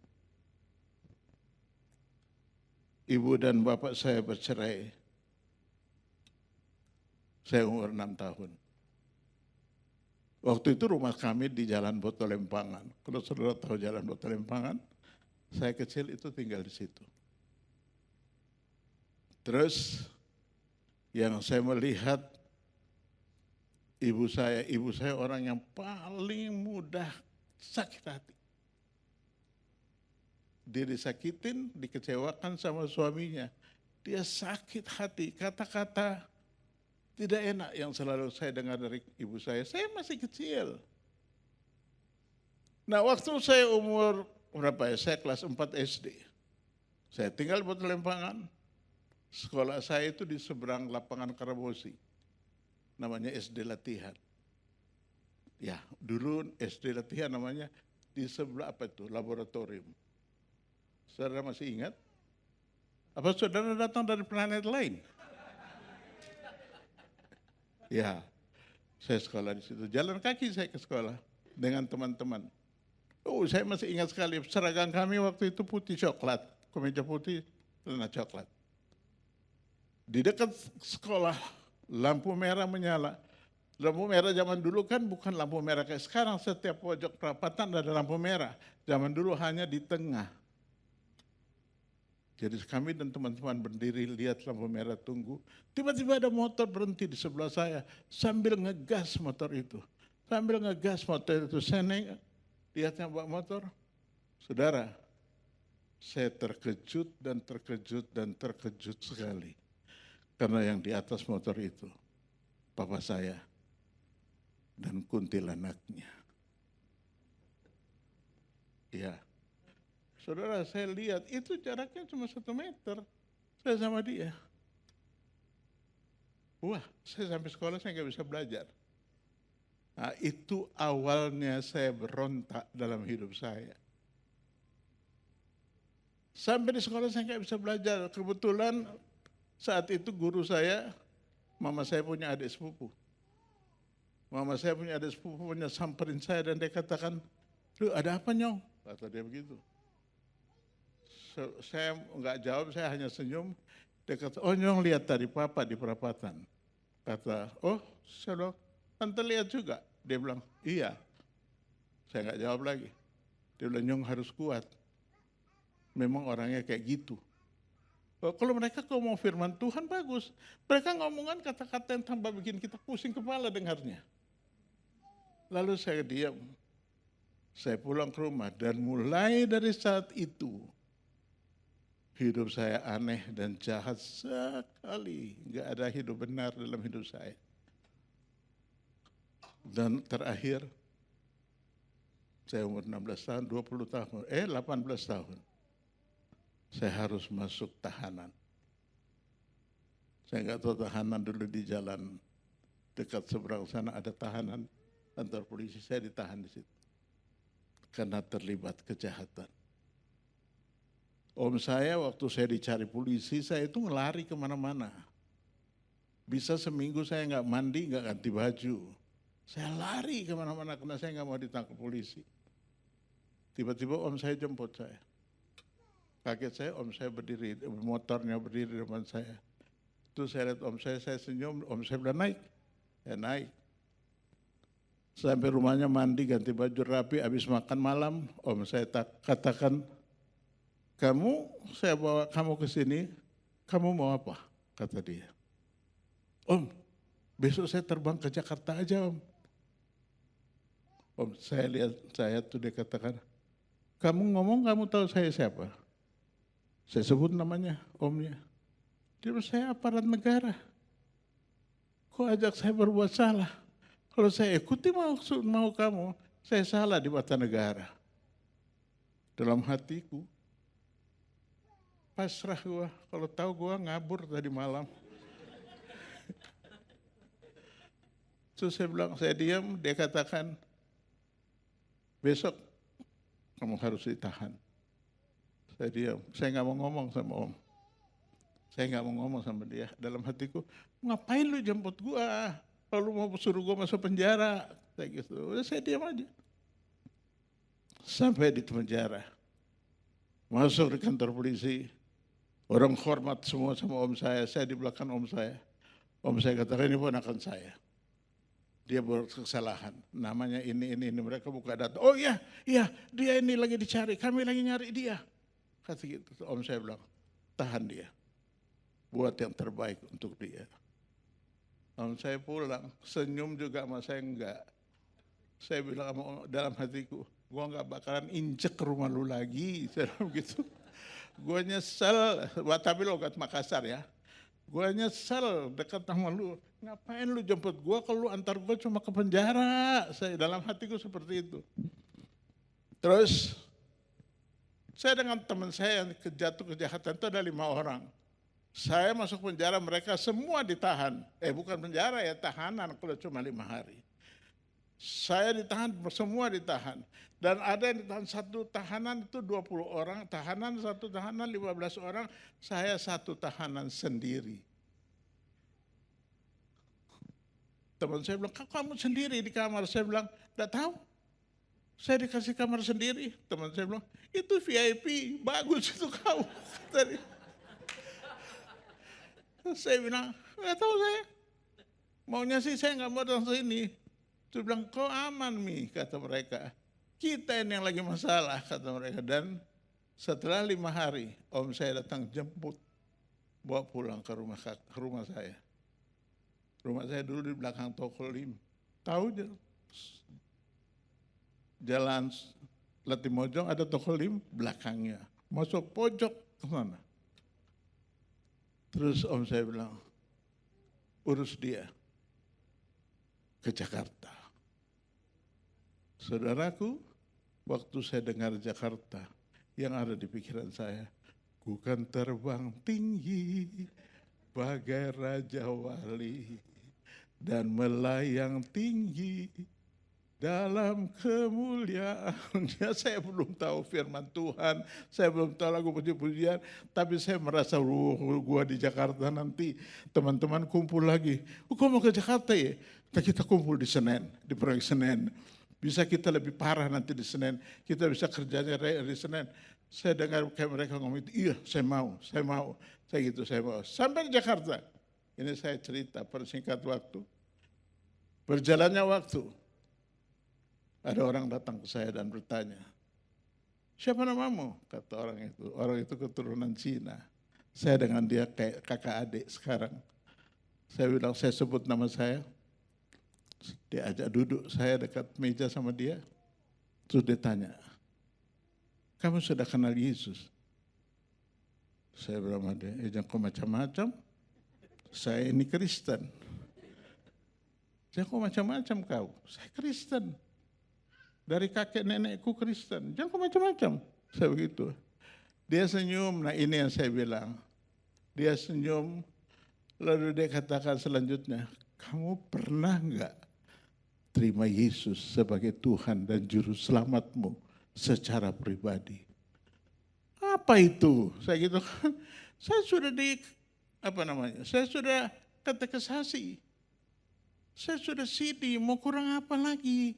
ibu dan bapak saya bercerai. Saya umur 6 tahun. Waktu itu rumah kami di Jalan Botolempangan. Kalau saudara tahu Jalan Botolempangan, saya kecil itu tinggal di situ. Terus yang saya melihat ibu saya orang yang paling mudah sakit hati. Dia disakitin, dikecewakan sama suaminya. Dia sakit hati, kata-kata tidak enak yang selalu saya dengar dari ibu saya. Saya masih kecil. Nah waktu saya umur berapa ya, saya kelas 4 SD. Saya tinggal di Botolempangan. Sekolah saya itu di seberang lapangan Karabosi. Namanya SD Latihan. Ya dulu SD Latihan namanya, di sebelah apa itu, laboratorium. Saudara masih ingat? Apa saudara datang dari planet lain? Ya, saya sekolah di situ. Jalan kaki saya ke sekolah dengan teman-teman. Oh, saya masih ingat sekali, seragam kami waktu itu putih coklat, kemeja putih, celana coklat. Di dekat sekolah, lampu merah menyala. Lampu merah zaman dulu kan bukan lampu merah kayak sekarang, setiap pojok perapatan ada lampu merah. Zaman dulu hanya di tengah. Jadi kami dan teman-teman berdiri lihat lampu merah tunggu. Tiba-tiba ada motor berhenti di sebelah saya sambil ngegas motor itu. Sambil ngegas motor itu, saya nengok, lihatnya bawa motor. Saudara, saya terkejut dan terkejut dan terkejut sekali. Karena yang di atas motor itu, papa saya dan kuntilanaknya. Ya. Saudara, saya lihat itu jaraknya cuma 1 meter, saya sama dia. Wah, saya sampai sekolah saya nggak bisa belajar. Nah, itu awalnya saya berontak dalam hidup saya. Sampai di sekolah saya nggak bisa belajar. Kebetulan saat itu guru saya, mama saya punya adik sepupu. Mama saya punya adik sepupu, punya samperin saya dan dia katakan, "Lu ada apa Nyong?" Kata dia begitu. Saya enggak jawab, saya hanya senyum. Dia kata, "Oh Nyong lihat tadi papa di perapatan." Kata, "Oh saya bilang, tante lihat juga?" Dia bilang, "Iya." Saya enggak jawab lagi. Dia bilang, "Nyong harus kuat. Memang orangnya kayak gitu." Oh, kalau mereka ngomong firman Tuhan bagus. Mereka ngomongan kata-kata yang tambah bikin kita pusing kepala dengarnya. Lalu saya diam. Saya pulang ke rumah dan mulai dari saat itu, hidup saya aneh dan jahat sekali. Enggak ada hidup benar dalam hidup saya. Dan terakhir, saya umur 16 tahun, 20 tahun, 18 tahun. Saya harus masuk tahanan. Saya enggak tahu tahanan dulu di jalan dekat seberang sana ada tahanan, kantor polisi, saya ditahan di situ. karena terlibat kejahatan. Om saya waktu saya dicari polisi, saya itu ngelari kemana-mana. Bisa seminggu saya nggak mandi, nggak ganti baju. Saya lari kemana-mana karena saya nggak mau ditangkap polisi. Tiba-tiba om saya jemput saya. Kaget saya, om saya berdiri, motornya berdiri di depan saya. Terus saya lihat om saya senyum, om saya bilang naik. Ya naik. Sampai rumahnya mandi, ganti baju rapi, habis makan malam, om saya katakan, saya bawa kamu ke sini, kamu mau apa? Kata dia. Om, besok saya terbang ke Jakarta aja om. Om, saya lihat saya tuh dia katakan, kamu ngomong kamu tahu saya siapa? Saya sebut namanya, omnya. Dia bilang, saya aparat negara. Kok ajak saya berbuat salah? Kalau saya ikuti mau kamu, saya salah di mata negara. Dalam hatiku, pasrah gua, kalau tahu gua ngabur tadi malam. Terus saya bilang, saya diam, dia katakan, besok kamu harus ditahan. Saya diam, saya nggak mau ngomong sama om. Saya nggak mau ngomong sama dia. Dalam hatiku, ngapain lu jemput gua? Kalau mau suruh gua masuk penjara, kayak gitu. Udah saya diam aja. Sampai di penjara, masuk di kantor polisi, orang hormat semua sama om saya di belakang om saya. Om saya katakan ini ponakan saya. Dia berkesalahan, namanya ini, mereka buka data. Oh iya, dia ini lagi dicari, kami lagi nyari dia. Kata gitu, om saya bilang, tahan dia. Buat yang terbaik untuk dia. Om saya pulang, senyum juga sama saya enggak. Saya bilang dalam hatiku, gua enggak bakalan injek rumah lu lagi. Saya bilang gitu. Gua nyesel, tapi logat Makassar ya. Gua nyesel dekat sama lu. Ngapain lu jemput gua kalau lu antar gua cuma ke penjara. Saya dalam hatiku seperti itu. Terus saya dengan teman saya yang jatuh kejahatan itu ada 5 orang. Saya masuk penjara, mereka semua ditahan. Bukan penjara ya, tahanan kalau cuma 5 hari. Saya ditahan, semua ditahan. Dan ada yang ditahan satu tahanan itu 20 orang, satu tahanan 15 orang, saya satu tahanan sendiri. Teman saya bilang, kamu sendiri di kamar? Saya bilang, enggak tahu. Saya dikasih kamar sendiri. Teman saya bilang, itu VIP, bagus itu kau. Saya bilang, enggak tahu saya. Maunya sih saya enggak mau datang sini. Dia bilang, kau aman Mi, kata mereka. Kita ini yang lagi masalah, kata mereka. Dan setelah 5 hari, om saya datang jemput, bawa pulang ke rumah saya. Rumah saya dulu di belakang toko Lim. Tahu jalan Latimojong ada toko Lim belakangnya. Masuk pojok ke sana. Terus om saya bilang, urus dia ke Jakarta. Saudaraku, waktu saya dengar Jakarta, yang ada di pikiran saya, ku kan terbang tinggi bagai Raja Wali dan melayang tinggi dalam kemuliaannya. Saya belum tahu firman Tuhan, saya belum tahu lagu puji-pujian, tapi saya merasa gua di Jakarta nanti teman-teman kumpul lagi. Kok mau ke Jakarta ya? Kita kumpul di Senen, di proyek Senen. Bisa kita lebih parah nanti di Senen, kita bisa kerjanya di Senen. Saya dengar kayak mereka ngomong, iya saya mau. Saya gitu, saya mau. Sampai di Jakarta, ini saya cerita persingkat waktu. Berjalannya waktu, ada orang datang ke saya dan bertanya, siapa namamu? Kata orang itu keturunan Cina. Saya dengan dia kayak kakak adik sekarang. Saya bilang, saya sebut nama saya. Dia ajak duduk, saya dekat meja sama dia. Terus dia tanya, kamu sudah kenal Yesus? Saya bilang sama dia, jangan kau macam-macam. Saya ini Kristen. Jangan kau macam-macam kau, saya Kristen. Dari kakek nenekku Kristen, jangan kau macam-macam. Saya begitu. Dia senyum, nah ini yang saya bilang. Dia senyum, lalu dia katakan selanjutnya, kamu pernah enggak terima Yesus sebagai Tuhan dan Juru Selamatmu secara pribadi. Apa itu? Saya gitu kan, saya sudah saya sudah katekisasi. Saya sudah CD, mau kurang apa lagi?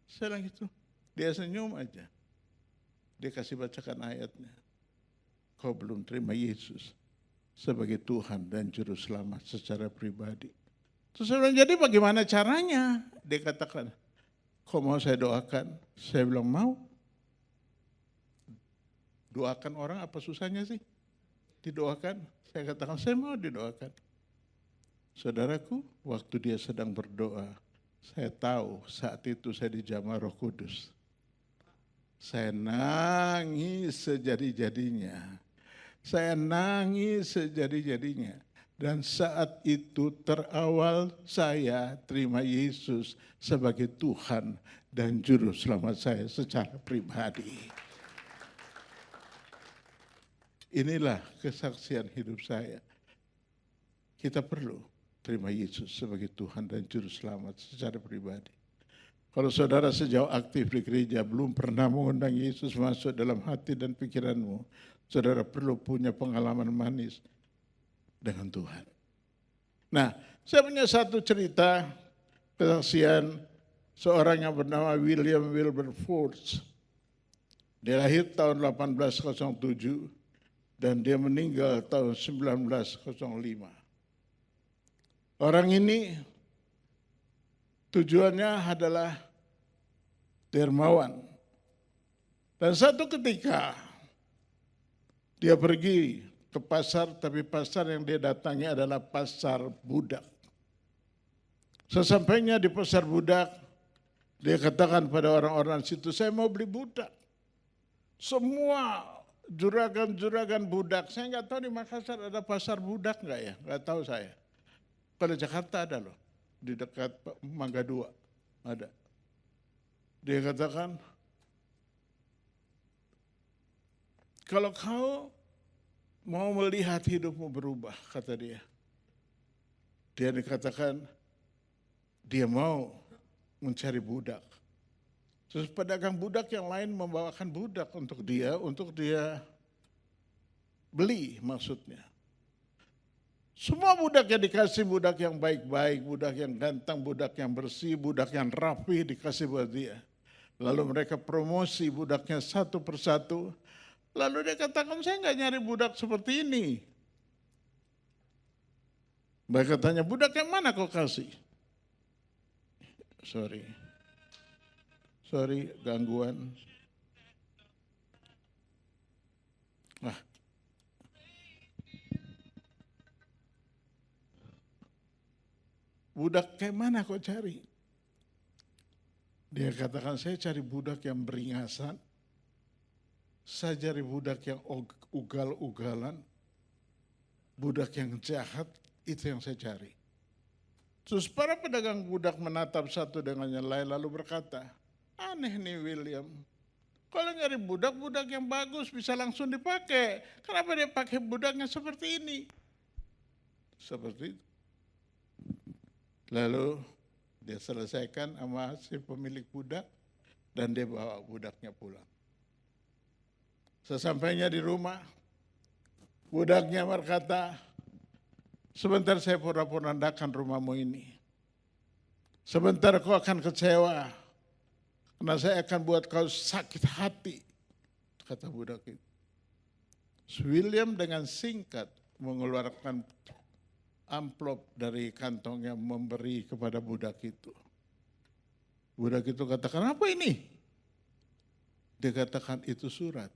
Saya bilang gitu. Dia senyum aja. Dia kasih bacakan ayatnya. Kau belum terima Yesus sebagai Tuhan dan Juru Selamat secara pribadi. Terus saya bilang, jadi bagaimana caranya? Dia katakan, kau mau saya doakan? Saya bilang, mau. Doakan orang apa susahnya sih? Didoakan. Saya katakan, saya mau didoakan. Saudaraku, waktu dia sedang berdoa, saya tahu saat itu saya dijamah Roh Kudus. Saya nangis sejadi-jadinya. Saya nangis sejadi-jadinya. Dan saat itu terawal saya terima Yesus sebagai Tuhan dan Juru Selamat saya secara pribadi. Inilah kesaksian hidup saya. Kita perlu terima Yesus sebagai Tuhan dan Juru Selamat secara pribadi. Kalau saudara sejauh aktif di gereja belum pernah mengundang Yesus masuk dalam hati dan pikiranmu, saudara perlu punya pengalaman manis dengan Tuhan. Nah, saya punya satu cerita kesaksian seorang yang bernama William Wilberforce. Dia lahir tahun 1807 dan dia meninggal tahun 1905. Orang ini tujuannya adalah dermawan. Dan satu ketika dia pergi ke pasar, tapi pasar yang dia datangi adalah pasar budak. Sesampainya di pasar budak, dia katakan pada orang-orang situ, saya mau beli budak. Semua juragan-juragan budak, saya nggak tahu di Makassar ada pasar budak nggak ya, nggak tahu saya. Kalau Jakarta ada loh, di dekat Mangga 2 ada. Dia katakan, kalau kau mau melihat hidupmu berubah, kata dia. Dia dikatakan, dia mau mencari budak. Terus pedagang budak yang lain membawakan budak untuk dia beli maksudnya. Semua budak yang dikasih, budak yang baik-baik, budak yang ganteng, budak yang bersih, budak yang rapi dikasih buat dia. Lalu mereka promosi budaknya satu persatu. Lalu dia katakan, saya nggak nyari budak seperti ini. Mereka tanya, budak yang mana kau kasih? Sorry, gangguan. Nah, budak kayak mana kau cari? Dia katakan, saya cari budak yang beringasan. Saya cari budak yang ugal-ugalan. Budak yang jahat, itu yang saya cari. Terus para pedagang budak menatap satu dengan yang lain lalu berkata, aneh nih William. Kalau nyari budak yang bagus bisa langsung dipakai. Kenapa dia pakai budaknya seperti ini? Seperti itu. Lalu dia selesaikan sama si pemilik budak dan dia bawa budaknya pulang. Sesampainya di rumah, budaknya berkata, sebentar saya porak-porandakan rumahmu ini. Sebentar kau akan kecewa, karena saya akan buat kau sakit hati, kata budak itu. William dengan singkat mengeluarkan amplop dari kantongnya memberi kepada budak itu. Budak itu katakan, apa ini? Dia katakan, itu surat.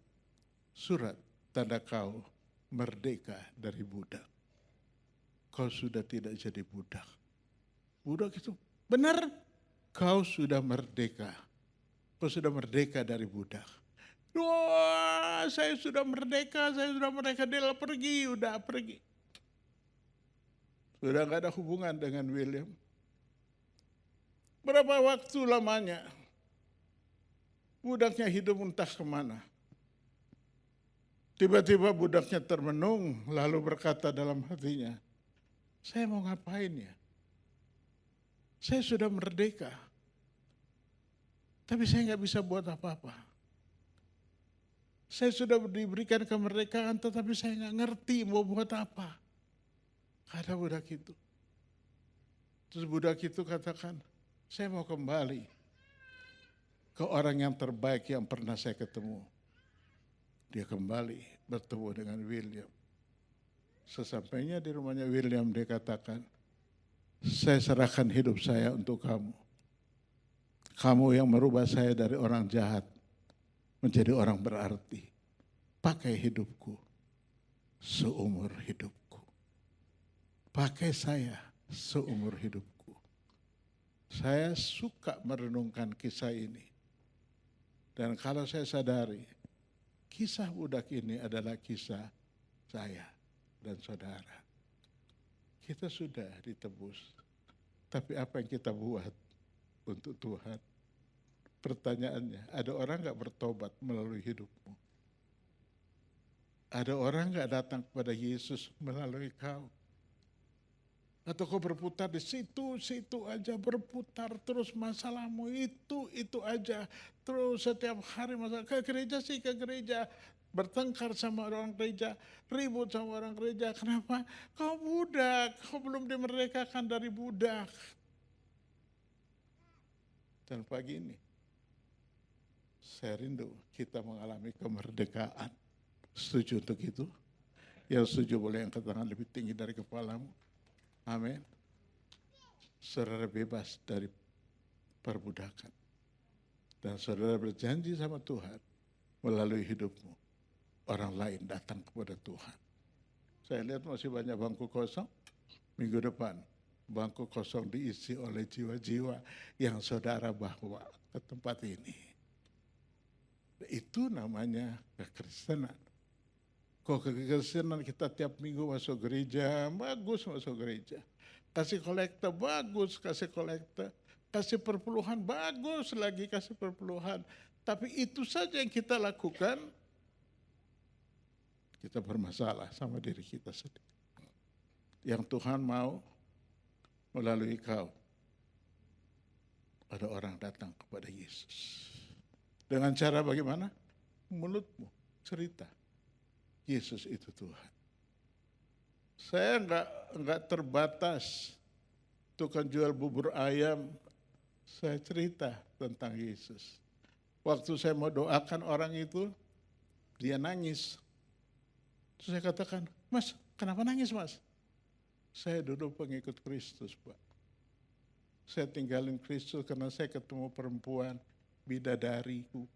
Surat tanda kau merdeka dari budak. Kau sudah tidak jadi budak. Budak itu, benar, kau sudah merdeka. Kau sudah merdeka dari budak. Wah, saya sudah merdeka. Dia pergi, udah pergi. Sudah gak ada hubungan dengan William. Berapa waktu lamanya, budaknya hidup entah kemana. Tiba-tiba budaknya termenung, lalu berkata dalam hatinya, saya mau ngapain ya? Saya sudah merdeka, tapi saya nggak bisa buat apa-apa. Saya sudah diberikan kemerdekaan tetapi saya nggak ngerti mau buat apa. Kata budak itu. Terus budak itu katakan, saya mau kembali ke orang yang terbaik yang pernah saya ketemu. Dia kembali bertemu dengan William. Sesampainya di rumahnya William, dia katakan, saya serahkan hidup saya untuk kamu. Kamu yang merubah saya dari orang jahat menjadi orang berarti. Pakai hidupku seumur hidupku. Pakai saya seumur hidupku. Saya suka merenungkan kisah ini. Dan kalau saya sadari, kisah budak ini adalah kisah saya dan saudara. Kita sudah ditebus, tapi apa yang kita buat untuk Tuhan? Pertanyaannya, ada orang gak bertobat melalui hidupmu? Ada orang gak datang kepada Yesus melalui kau? Atau kau berputar di situ aja, berputar terus masalahmu itu aja. Terus setiap hari masalah, ke gereja, bertengkar sama orang gereja, ribut sama orang gereja. Kenapa? Kau budak, kau belum dimerdekakan dari budak. Dan pagi ini, saya rindu kita mengalami kemerdekaan. Setuju untuk itu? Yang setuju boleh angkat tangan lebih tinggi dari kepalamu. Amin. Saudara bebas dari perbudakan. Dan saudara berjanji sama Tuhan melalui hidupmu. Orang lain datang kepada Tuhan. Saya lihat masih banyak bangku kosong. Minggu depan bangku kosong diisi oleh jiwa-jiwa yang saudara bawa ke tempat ini. Itu namanya kekristenan. Kok kekristenan kita tiap minggu masuk gereja, bagus masuk gereja. Kasih kolektor, bagus kasih kolektor. Kasih perpuluhan, bagus lagi kasih perpuluhan. Tapi itu saja yang kita lakukan, kita bermasalah sama diri kita sendiri. Yang Tuhan mau melalui kau, ada orang datang kepada Yesus. Dengan cara bagaimana? Mulutmu cerita. Yesus itu Tuhan. Saya enggak terbatas tukang jual bubur ayam, saya cerita tentang Yesus. Waktu saya mau doakan orang itu, dia nangis. Terus saya katakan, Mas, kenapa nangis Mas? Saya dulu pengikut Kristus, Pak. Saya tinggalin Kristus karena saya ketemu perempuan bidadariku.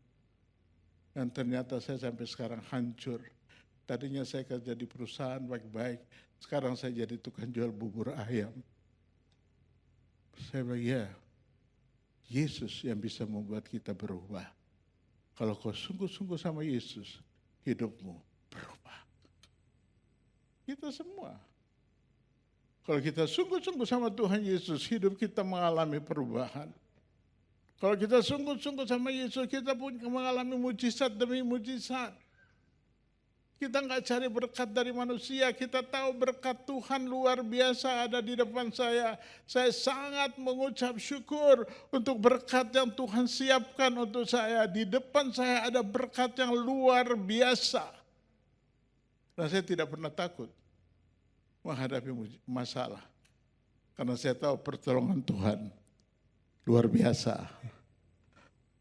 Dan ternyata saya sampai sekarang hancur. Tadinya saya kerja di perusahaan baik-baik, sekarang saya jadi tukang jual bubur ayam. Saya bilang, ya, Yesus yang bisa membuat kita berubah. Kalau kau sungguh-sungguh sama Yesus, hidupmu berubah. Kita semua. Kalau kita sungguh-sungguh sama Tuhan Yesus, hidup kita mengalami perubahan. Kalau kita sungguh-sungguh sama Yesus, kita pun mengalami mujizat demi mujizat. Kita nggak cari berkat dari manusia, kita tahu berkat Tuhan luar biasa ada di depan saya. Saya sangat mengucap syukur untuk berkat yang Tuhan siapkan untuk saya. Di depan saya ada berkat yang luar biasa. Dan saya tidak pernah takut menghadapi masalah. Karena saya tahu pertolongan Tuhan luar biasa.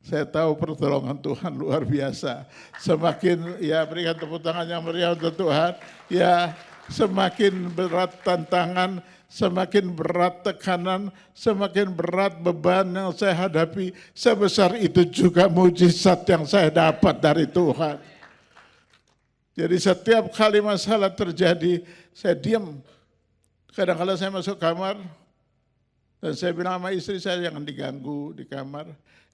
Saya tahu pertolongan Tuhan luar biasa. Semakin, ya berikan tepuk tangan yang meriah untuk Tuhan. Ya, semakin berat tantangan, semakin berat tekanan, semakin berat beban yang saya hadapi, sebesar itu juga mujizat yang saya dapat dari Tuhan. Jadi setiap kali masalah terjadi, saya diam. Kadang-kadang saya masuk kamar, dan saya bilang sama istri saya, jangan diganggu di kamar.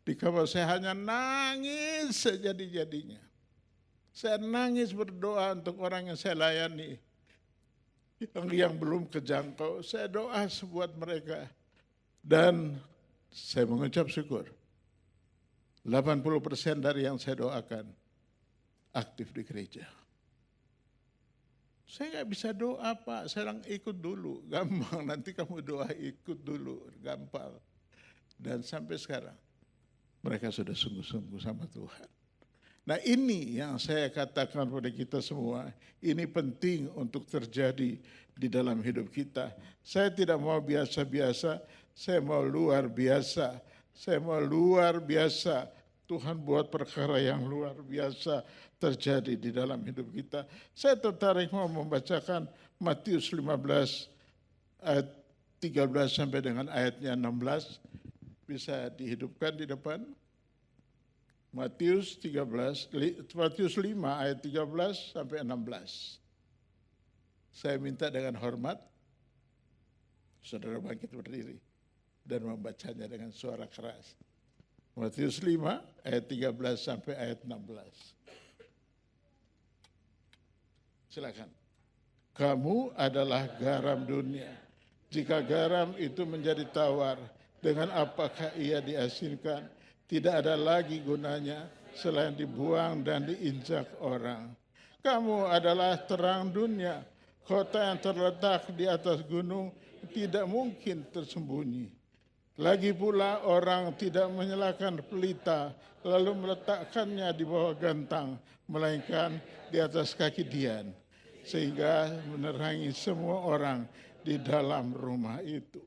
Di kamar saya hanya nangis sejadi-jadinya. Saya nangis berdoa untuk orang yang saya layani. Yang belum kejangkau, saya doa buat mereka. Dan saya mengucap syukur. 80% dari yang saya doakan aktif di gereja. Saya nggak bisa doa Pak, saya bilang ikut dulu. Gampang, nanti kamu doa ikut dulu, gampang. Dan sampai sekarang, mereka sudah sungguh-sungguh sama Tuhan. Nah ini yang saya katakan pada kita semua, ini penting untuk terjadi di dalam hidup kita. Saya tidak mau biasa-biasa, saya mau luar biasa. Saya mau luar biasa. Tuhan buat perkara yang luar biasa terjadi di dalam hidup kita. Saya tertarik mau membacakan Matius 15 ayat 13 sampai dengan ayatnya 16. Bisa dihidupkan di depan. Matius 5 ayat 13 sampai 16. Saya minta dengan hormat, saudara bangkit berdiri dan membacanya dengan suara keras. Matius 5 ayat 13 sampai ayat 16. Silakan. Kamu adalah garam dunia. Jika garam itu menjadi tawar, dengan apakah ia diasinkan? Tidak ada lagi gunanya selain dibuang dan diinjak orang. Kamu adalah terang dunia. Kota yang terletak di atas gunung tidak mungkin tersembunyi. Lagi pula orang tidak menyalakan pelita lalu meletakkannya di bawah gantang, melainkan di atas kaki dian, sehingga menerangi semua orang di dalam rumah itu.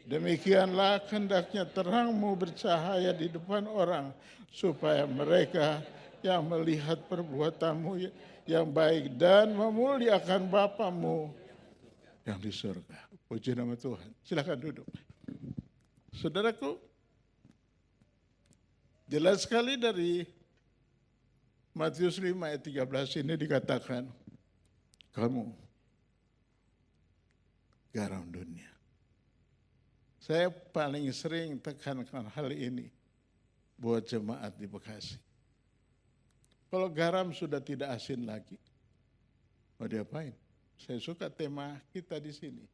Demikianlah hendaknya terangmu bercahaya di depan orang, supaya mereka yang melihat perbuatanmu yang baik dan memuliakan Bapamu yang di surga. Puji nama Tuhan. Silakan duduk. Saudaraku, jelas sekali dari Matius 5 ayat 13 ini dikatakan, kamu garam dunia. Saya paling sering tekankan hal ini buat jemaat di Bekasi. Kalau garam sudah tidak asin lagi, mau diapain? Saya suka tema kita di sini.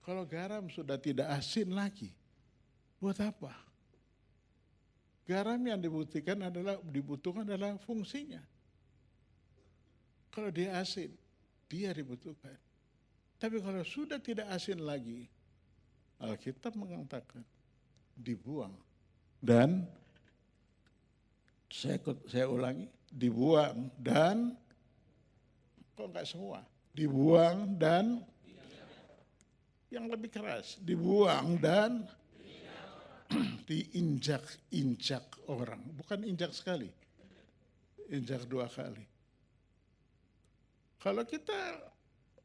Kalau garam sudah tidak asin lagi, buat apa? Garam yang dibutuhkan adalah fungsinya. Kalau dia asin, dia dibutuhkan. Tapi kalau sudah tidak asin lagi, Alkitab mengatakan dibuang. Dan saya ulangi, dibuang dan kok enggak semua? Dibuang dan yang lebih keras, dibuang dan diinjak-injak orang. Bukan injak sekali, injak 2 kali. Kalau kita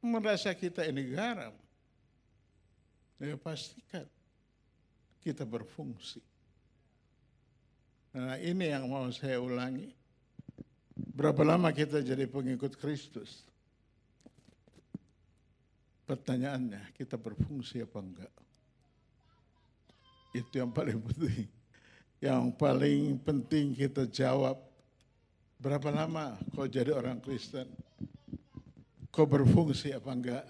merasa kita ini garam, ya pastikan kita berfungsi. Nah ini yang mau saya ulangi. Berapa lama kita jadi pengikut Kristus? Pertanyaannya, kita berfungsi apa enggak? Itu yang paling penting. Yang paling penting kita jawab, berapa lama kau jadi orang Kristen? Kau berfungsi apa enggak?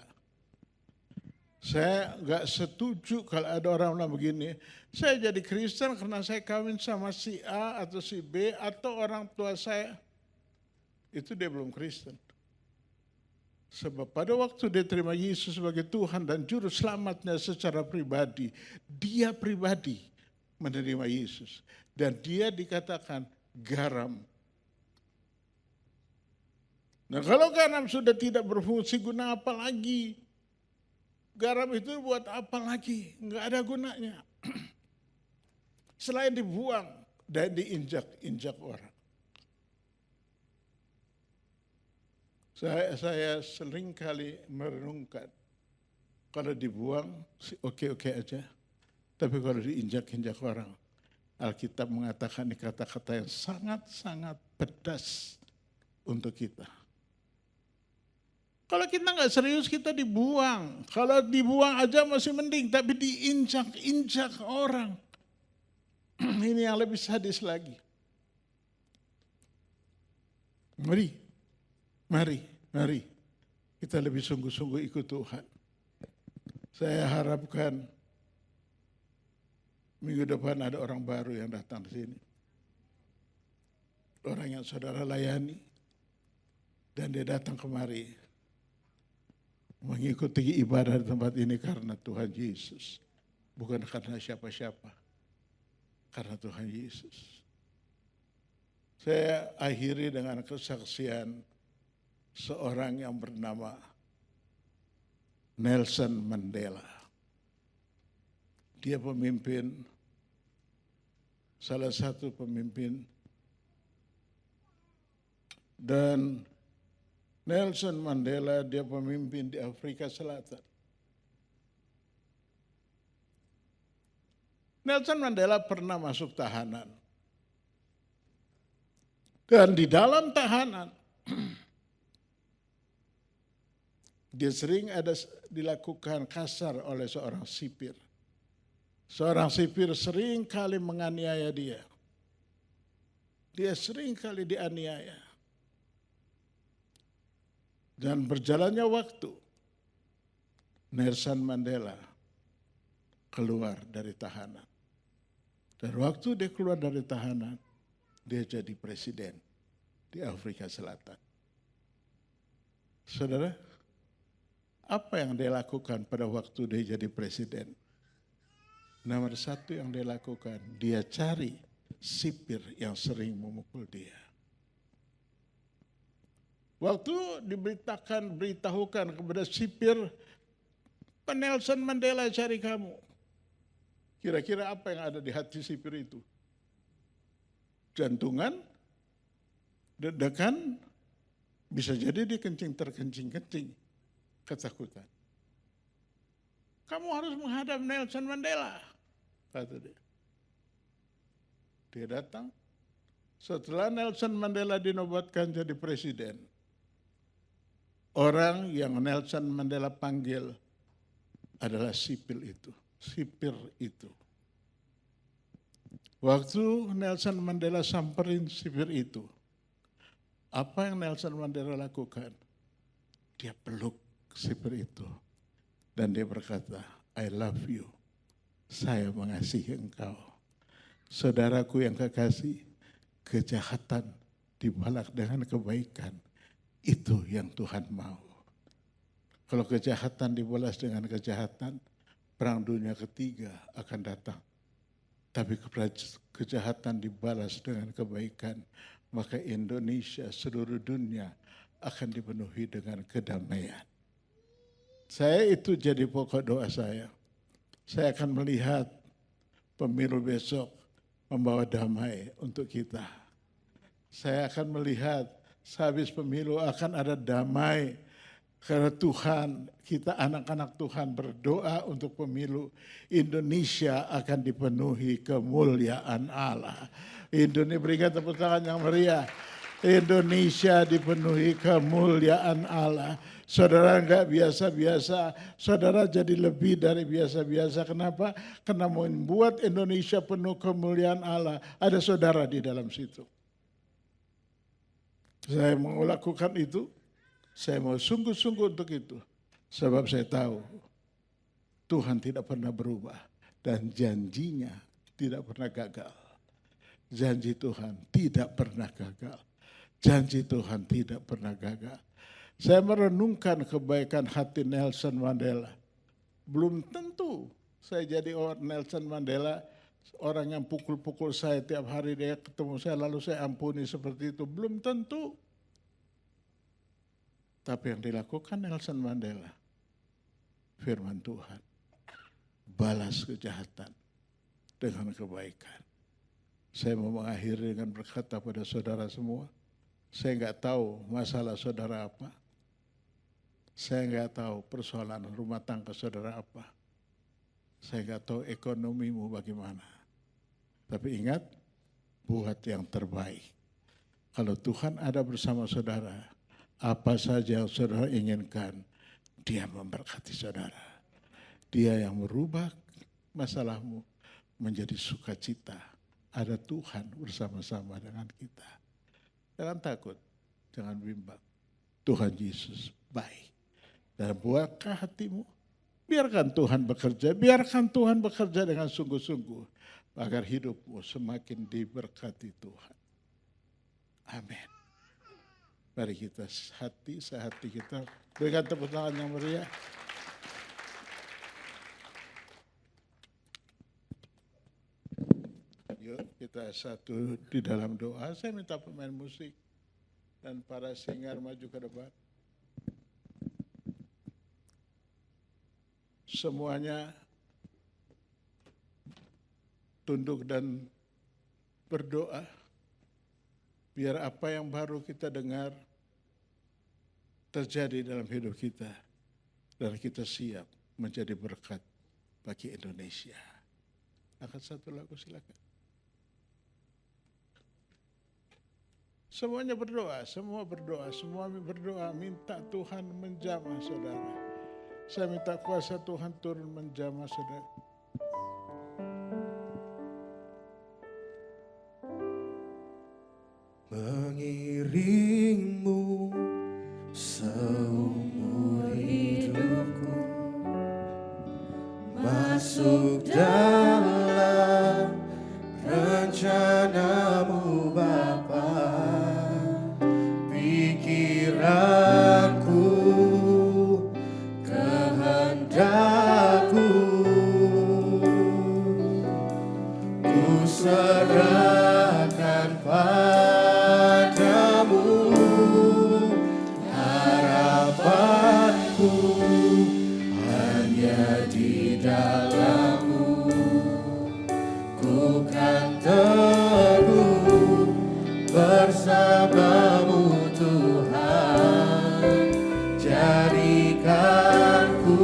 Saya enggak setuju kalau ada orang bilang begini, saya jadi Kristen karena saya kawin sama si A atau si B atau orang tua saya. Itu dia belum Kristen. Sebab pada waktu dia terima Yesus sebagai Tuhan dan Juru Selamatnya secara pribadi, dia pribadi menerima Yesus. Dan dia dikatakan garam. Nah kalau garam sudah tidak berfungsi, guna apa lagi? Garam itu buat apa lagi? Enggak ada gunanya. Selain dibuang dan diinjak-injak orang. Saya sering kali merenungkan, kalau dibuang oke-oke aja, tapi kalau diinjak-injak orang, Alkitab mengatakan ini kata-kata yang sangat-sangat pedas untuk kita. Kalau kita nggak serius kita dibuang, kalau dibuang aja masih mending, tapi diinjak-injak orang, ini yang lebih sadis lagi. Mari kita lebih sungguh-sungguh ikut Tuhan. Saya harapkan minggu depan ada orang baru yang datang ke sini. Orang yang saudara layani. Dan dia datang kemari mengikuti ibadah di tempat ini karena Tuhan Yesus. Bukan karena siapa-siapa. Karena Tuhan Yesus. Saya akhiri dengan kesaksian seorang yang bernama Nelson Mandela. Dia pemimpin, salah satu pemimpin, dan Nelson Mandela dia pemimpin di Afrika Selatan. Nelson Mandela pernah masuk tahanan. Dan di dalam tahanan, dia sering dilakukan kasar oleh seorang sipir. Seorang sipir sering kali menganiaya dia. Dia sering kali dianiaya. Dan berjalannya waktu, Nelson Mandela keluar dari tahanan. Dan waktu dia keluar dari tahanan, dia jadi presiden di Afrika Selatan. Saudara, apa yang dia lakukan pada waktu dia jadi presiden? Nomor satu yang dia lakukan, dia cari sipir yang sering memukul dia. Waktu beritahukan kepada sipir, Pak Nelson Mandela cari kamu. Kira-kira apa yang ada di hati sipir itu? Jantungan, deg-degan, bisa jadi dia terkencing-kencing, ketakutan. Kamu harus menghadap Nelson Mandela, kata dia. Dia datang, setelah Nelson Mandela dinobatkan jadi presiden, orang yang Nelson Mandela panggil adalah sipir itu. Waktu Nelson Mandela samperin sipir itu, apa yang Nelson Mandela lakukan? Dia peluk sipir itu. Dan dia berkata, I love you. Saya mengasihi engkau. Saudaraku yang kekasih, kejahatan dibalas dengan kebaikan. Itu yang Tuhan mau. Kalau kejahatan dibalas dengan kejahatan, perang dunia ketiga akan datang. Tapi kejahatan dibalas dengan kebaikan, maka Indonesia, seluruh dunia akan dipenuhi dengan kedamaian. Saya itu jadi pokok doa saya. Saya akan melihat pemilu besok membawa damai untuk kita. Saya akan melihat sehabis pemilu akan ada damai. Karena Tuhan, kita anak-anak Tuhan berdoa untuk pemilu. Indonesia akan dipenuhi kemuliaan Allah. Indonesia, berikan tepuk tangan yang meriah. Indonesia dipenuhi kemuliaan Allah. Saudara enggak biasa-biasa, saudara jadi lebih dari biasa-biasa. Kenapa? Karena membuat Indonesia penuh kemuliaan Allah. Ada saudara di dalam situ. Saya mau lakukan itu. Saya mau sungguh-sungguh untuk itu. Sebab saya tahu Tuhan tidak pernah berubah. Dan janjinya tidak pernah gagal. Janji Tuhan tidak pernah gagal. Janji Tuhan tidak pernah gagal. Saya merenungkan kebaikan hati Nelson Mandela. Belum tentu saya jadi orang Nelson Mandela, orang yang pukul-pukul saya tiap hari dia ketemu saya lalu saya ampuni seperti itu. Belum tentu. Tapi yang dilakukan Nelson Mandela, firman Tuhan, balas kejahatan dengan kebaikan. Saya mau mengakhiri dengan berkata pada saudara semua, saya enggak tahu masalah saudara apa. Saya enggak tahu persoalan rumah tangga saudara apa. Saya enggak tahu ekonomimu bagaimana. Tapi ingat, buat yang terbaik. Kalau Tuhan ada bersama saudara, apa saja yang saudara inginkan, dia memberkati saudara. Dia yang merubah masalahmu menjadi sukacita. Ada Tuhan bersama-sama dengan kita. Jangan takut, jangan bimbang. Tuhan Yesus baik. Dan buatkan hatimu, biarkan Tuhan bekerja. Biarkan Tuhan bekerja dengan sungguh-sungguh. Agar hidupmu semakin diberkati Tuhan. Amin. Mari kita sehati kita berikan tepuk tangan yang meriah. Yuk kita satu di dalam doa. Saya minta pemain musik dan para singer maju ke depan. Semuanya tunduk dan berdoa. Biar apa yang baru kita dengar terjadi dalam hidup kita. Dan kita siap menjadi berkat bagi Indonesia. Angkat satu lagu silakan. Semuanya berdoa, semua berdoa, minta Tuhan menjamah saudara. Saya minta kuasa Tuhan turun menjamah saudara. Mengiringmu seumur hidupku, masuk dalam rencanamu Bapa. Pikiranku, kehendakku, ku serahkan padamu. Harapanku hanya di dalam-Mu. Ku kan teguh bersama-Mu Tuhan. Jadikanku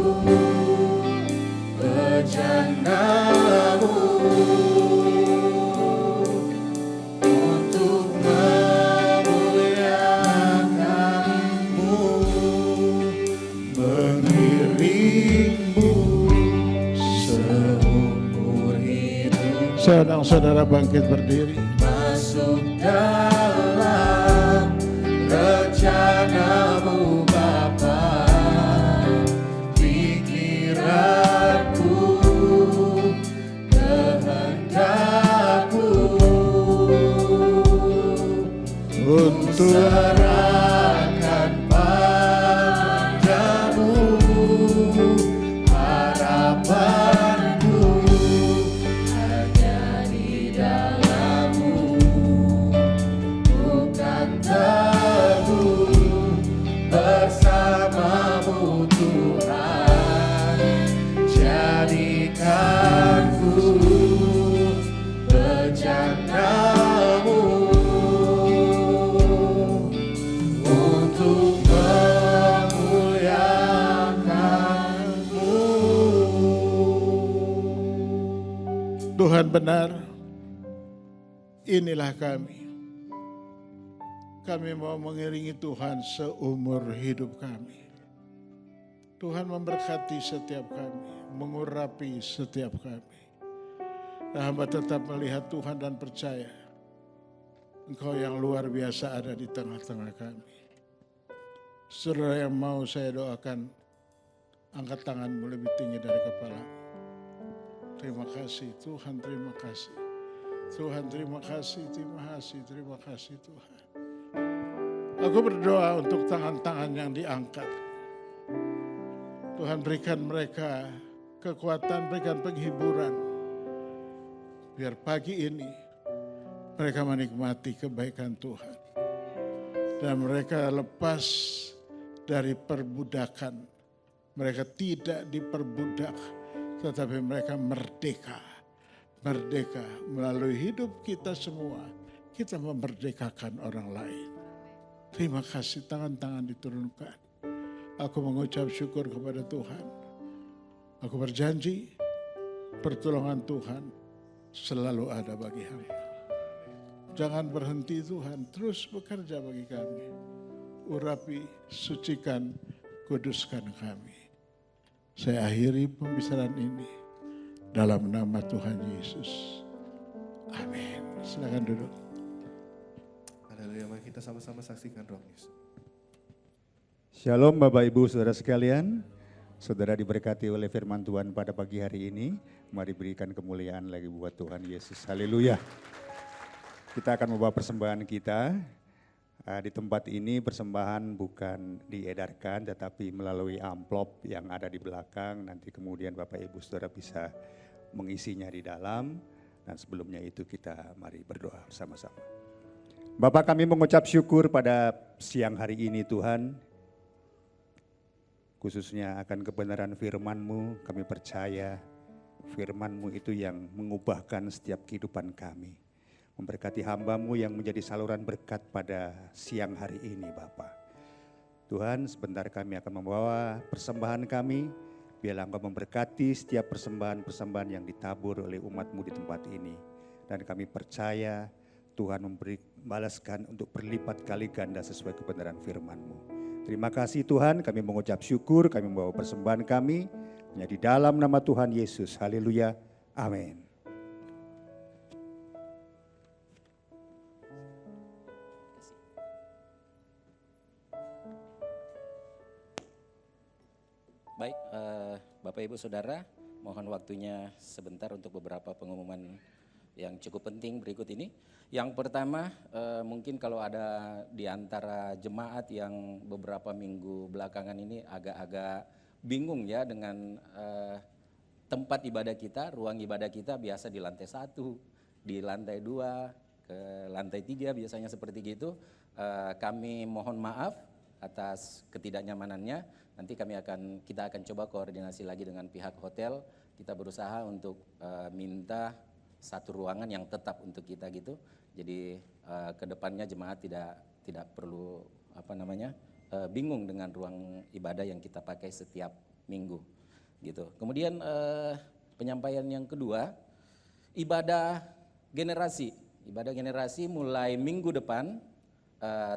bejana-Mu untuk memuliakan-Mu, mengiringmu seumur hidup. Saudara-saudara bangkit berdiri. Masuk dalam rencana-Mu Bapa. Pikiranku, kehendakku, Untuk serahkan padamu. Harapanku hanya di dalam-Mu. Bukan teguh bersama-Mu Tuhan. Jadikanku bejana-Mu untuk memuliakan-Mu. Tuhan benar, inilah kami. Kami mau mengiringi Tuhan seumur hidup kami. Tuhan memberkati setiap kami, mengurapi setiap kami. Dan hamba tetap melihat Tuhan dan percaya Engkau yang luar biasa ada di tengah-tengah kami. Saudara yang mau saya doakan, angkat tanganmu lebih tinggi dari kepala. Terima kasih Tuhan, terima kasih. Tuhan terima kasih, terima kasih, terima kasih Tuhan. Aku berdoa untuk tangan-tangan yang diangkat. Tuhan berikan mereka kekuatan, berikan penghiburan. Biar pagi ini mereka menikmati kebaikan Tuhan. Dan mereka lepas dari perbudakan. Mereka tidak diperbudak, tetapi mereka merdeka. Merdeka melalui hidup kita semua. Kita memerdekakan orang lain. Terima kasih, tangan-tangan diturunkan. Aku mengucap syukur kepada Tuhan. Aku berjanji pertolongan Tuhan selalu ada bagi hamba. Jangan berhenti Tuhan, terus bekerja bagi kami. Urapi, sucikan, kuduskan kami. Saya akhiri pembicaraan ini dalam nama Tuhan Yesus. Amin. Silakan duduk. Haleluya, mari kita sama-sama saksikan Roh Yesus. Shalom Bapak Ibu Saudara sekalian, saudara diberkati oleh firman Tuhan pada pagi hari ini, mari berikan kemuliaan lagi buat Tuhan Yesus, haleluya. Kita akan membawa persembahan kita, di tempat ini persembahan bukan diedarkan tetapi melalui amplop yang ada di belakang, nanti kemudian Bapak Ibu Saudara bisa mengisinya di dalam. Dan sebelumnya itu kita mari berdoa bersama-sama. Bapak, kami mengucap syukur pada siang hari ini Tuhan, khususnya akan kebenaran firman-Mu. Kami percaya firman-Mu itu yang mengubahkan setiap kehidupan kami. Memberkati hamba-Mu yang menjadi saluran berkat pada siang hari ini Bapak. Tuhan, sebentar kami akan membawa persembahan kami. Biarlah Engkau memberkati setiap persembahan-persembahan yang ditabur oleh umat-Mu di tempat ini. Dan kami percaya Tuhan membalaskan untuk berlipat kali ganda sesuai kebenaran firman-Mu. Terima kasih Tuhan, kami mengucap syukur, kami membawa persembahan kami. Hanya di dalam nama Tuhan Yesus, haleluya, amin. Baik, Bapak Ibu Saudara, mohon waktunya sebentar untuk beberapa pengumuman yang cukup penting berikut ini. Yang pertama, mungkin kalau ada di antara jemaat yang beberapa minggu belakangan ini agak-agak bingung ya dengan tempat ibadah kita, ruang ibadah kita biasa di lantai 1, di lantai 2, ke lantai 3 biasanya seperti gitu. Kami mohon maaf atas ketidaknyamanannya. Nanti kita akan coba koordinasi lagi dengan pihak hotel. Kita berusaha untuk minta satu ruangan yang tetap untuk kita gitu. Jadi kedepannya jemaat tidak perlu bingung dengan ruang ibadah yang kita pakai setiap minggu gitu. Kemudian penyampaian yang kedua, ibadah generasi. Ibadah generasi mulai minggu depan,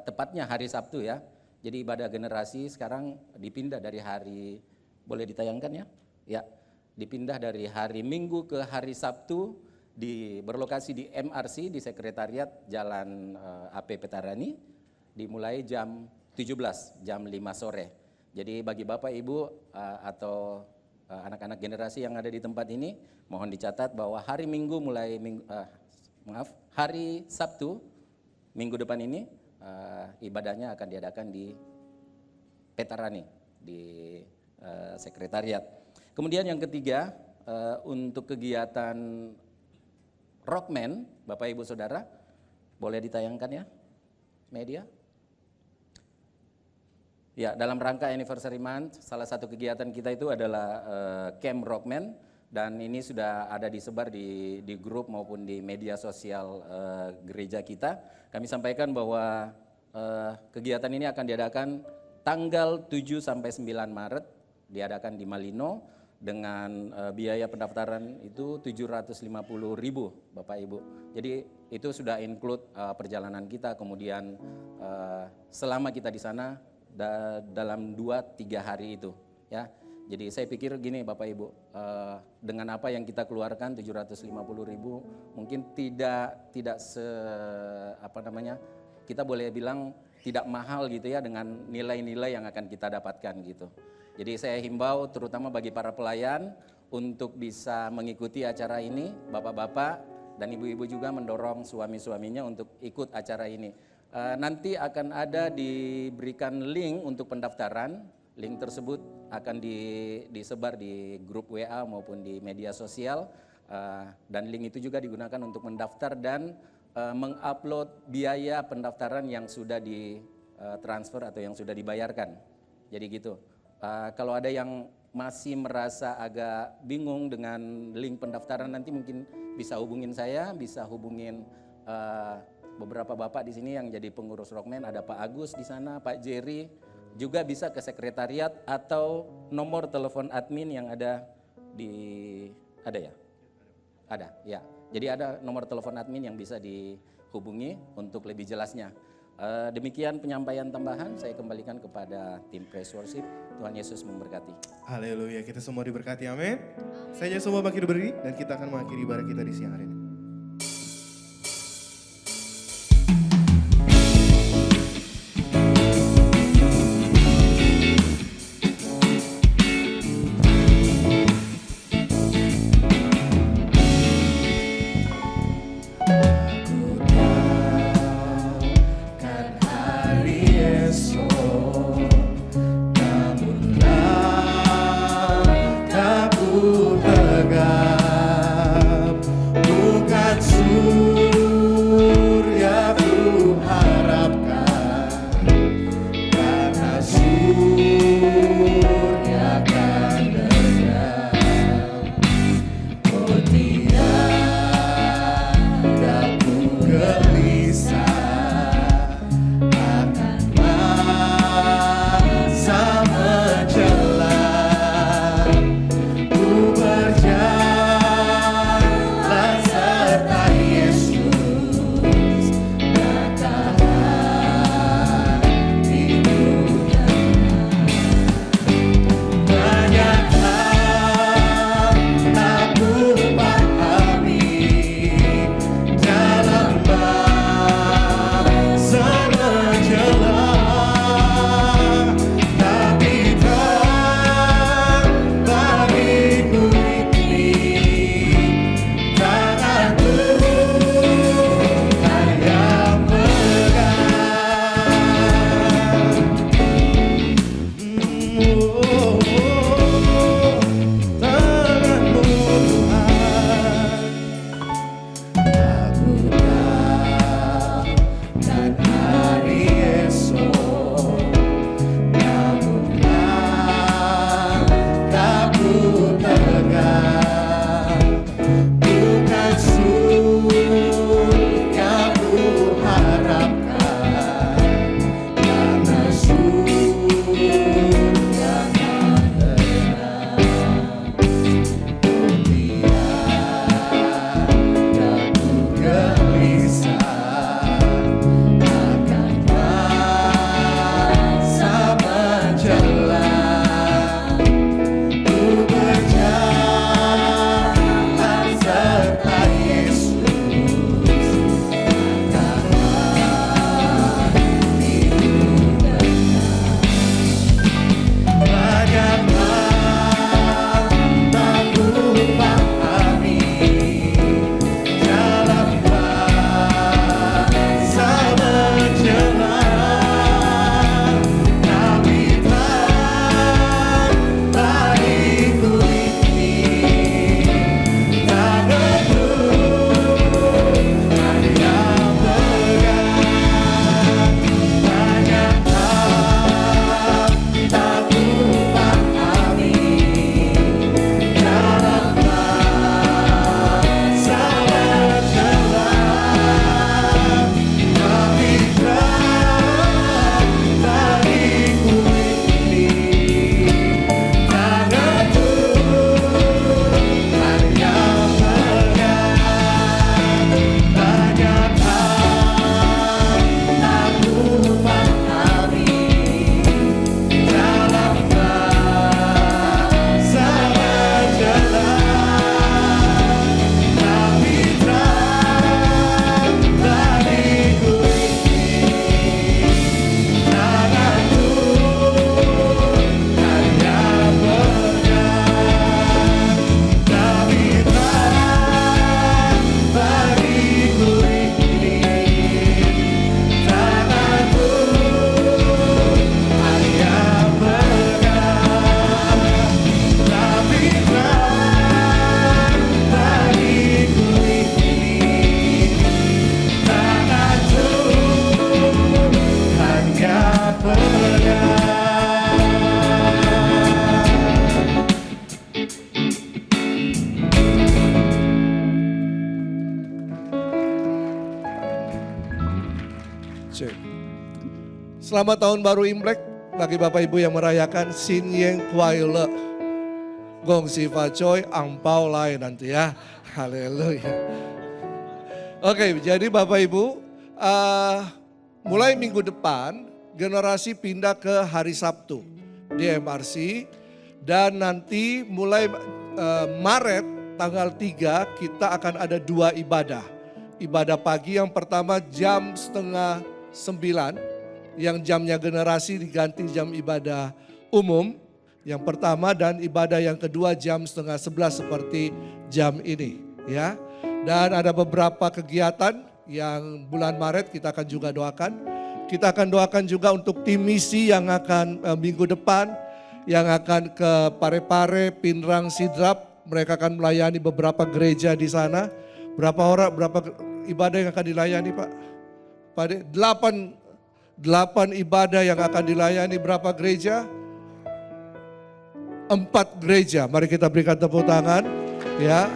tepatnya hari Sabtu ya. Jadi ibadah generasi sekarang dipindah dari hari, boleh ditayangkan ya? Ya, dipindah dari hari Minggu ke hari Sabtu, berlokasi di MRC, di Sekretariat Jalan AP Petarani, dimulai jam 17, jam 5 sore. Jadi bagi Bapak Ibu atau anak-anak generasi yang ada di tempat ini, mohon dicatat bahwa hari Minggu hari Sabtu, minggu depan ini, ibadahnya akan diadakan di Petarani, di sekretariat. Kemudian yang ketiga, untuk kegiatan Rockman, Bapak Ibu Saudara, boleh ditayangkan ya, media? Ya, dalam rangka anniversary month, salah satu kegiatan kita itu adalah Camp Rockman, dan ini sudah ada disebar di grup maupun di media sosial gereja kita. Kami sampaikan bahwa kegiatan ini akan diadakan tanggal 7 sampai 9 Maret, diadakan di Malino dengan biaya pendaftaran itu 750.000 Bapak Ibu. Jadi itu sudah include perjalanan kita, kemudian selama kita di sana dalam 2-3 hari itu ya. Jadi saya pikir gini Bapak Ibu, dengan apa yang kita keluarkan 750.000 mungkin tidak kita boleh bilang tidak mahal gitu ya dengan nilai-nilai yang akan kita dapatkan gitu. Jadi saya himbau terutama bagi para pelayan untuk bisa mengikuti acara ini, bapak-bapak dan ibu-ibu juga mendorong suami-suaminya untuk ikut acara ini. Nanti akan ada diberikan link untuk pendaftaran. Link tersebut akan disebar di grup WA maupun di media sosial, dan link itu juga digunakan untuk mendaftar dan mengupload biaya pendaftaran yang sudah ditransfer atau yang sudah dibayarkan. Jadi gitu. Kalau ada yang masih merasa agak bingung dengan link pendaftaran, nanti mungkin bisa hubungin saya, bisa hubungin beberapa bapak di sini yang jadi pengurus Rockman. Ada Pak Agus di sana, Pak Jerry. Juga bisa ke sekretariat atau nomor telepon admin yang ada ya? Ada, ya. Jadi ada nomor telepon admin yang bisa dihubungi untuk lebih jelasnya. Demikian penyampaian tambahan, saya kembalikan kepada tim Praise Worship. Tuhan Yesus memberkati. Haleluya, kita semua diberkati, amin. Saya semua bangkit berdiri dan kita akan mengakhiri ibadah kita di siang hari ini. Tegap, ku Selamat tahun baru Imlek bagi Bapak Ibu yang merayakan Xin Yang Kuai Le. Gong Si Fa Choi, angpau lai nanti ya. Haleluya. Oke, jadi Bapak Ibu, mulai minggu depan generasi pindah ke hari Sabtu di MRC. Dan nanti mulai Maret tanggal 3 kita akan ada 2 ibadah. Ibadah pagi yang pertama jam 8:30, yang jamnya generasi diganti jam ibadah umum. Yang pertama, dan ibadah yang kedua jam 10:30 seperti jam ini ya. Dan ada beberapa kegiatan yang bulan Maret kita akan juga doakan. Kita akan doakan juga untuk tim misi yang akan minggu depan yang akan ke Parepare, Pinrang, Sidrap. Mereka akan melayani beberapa gereja di sana. Berapa ibadah yang akan dilayani Pak? Pak, 8 ibadah yang akan dilayani, berapa gereja? 4 gereja. Mari kita berikan tepuk tangan ya.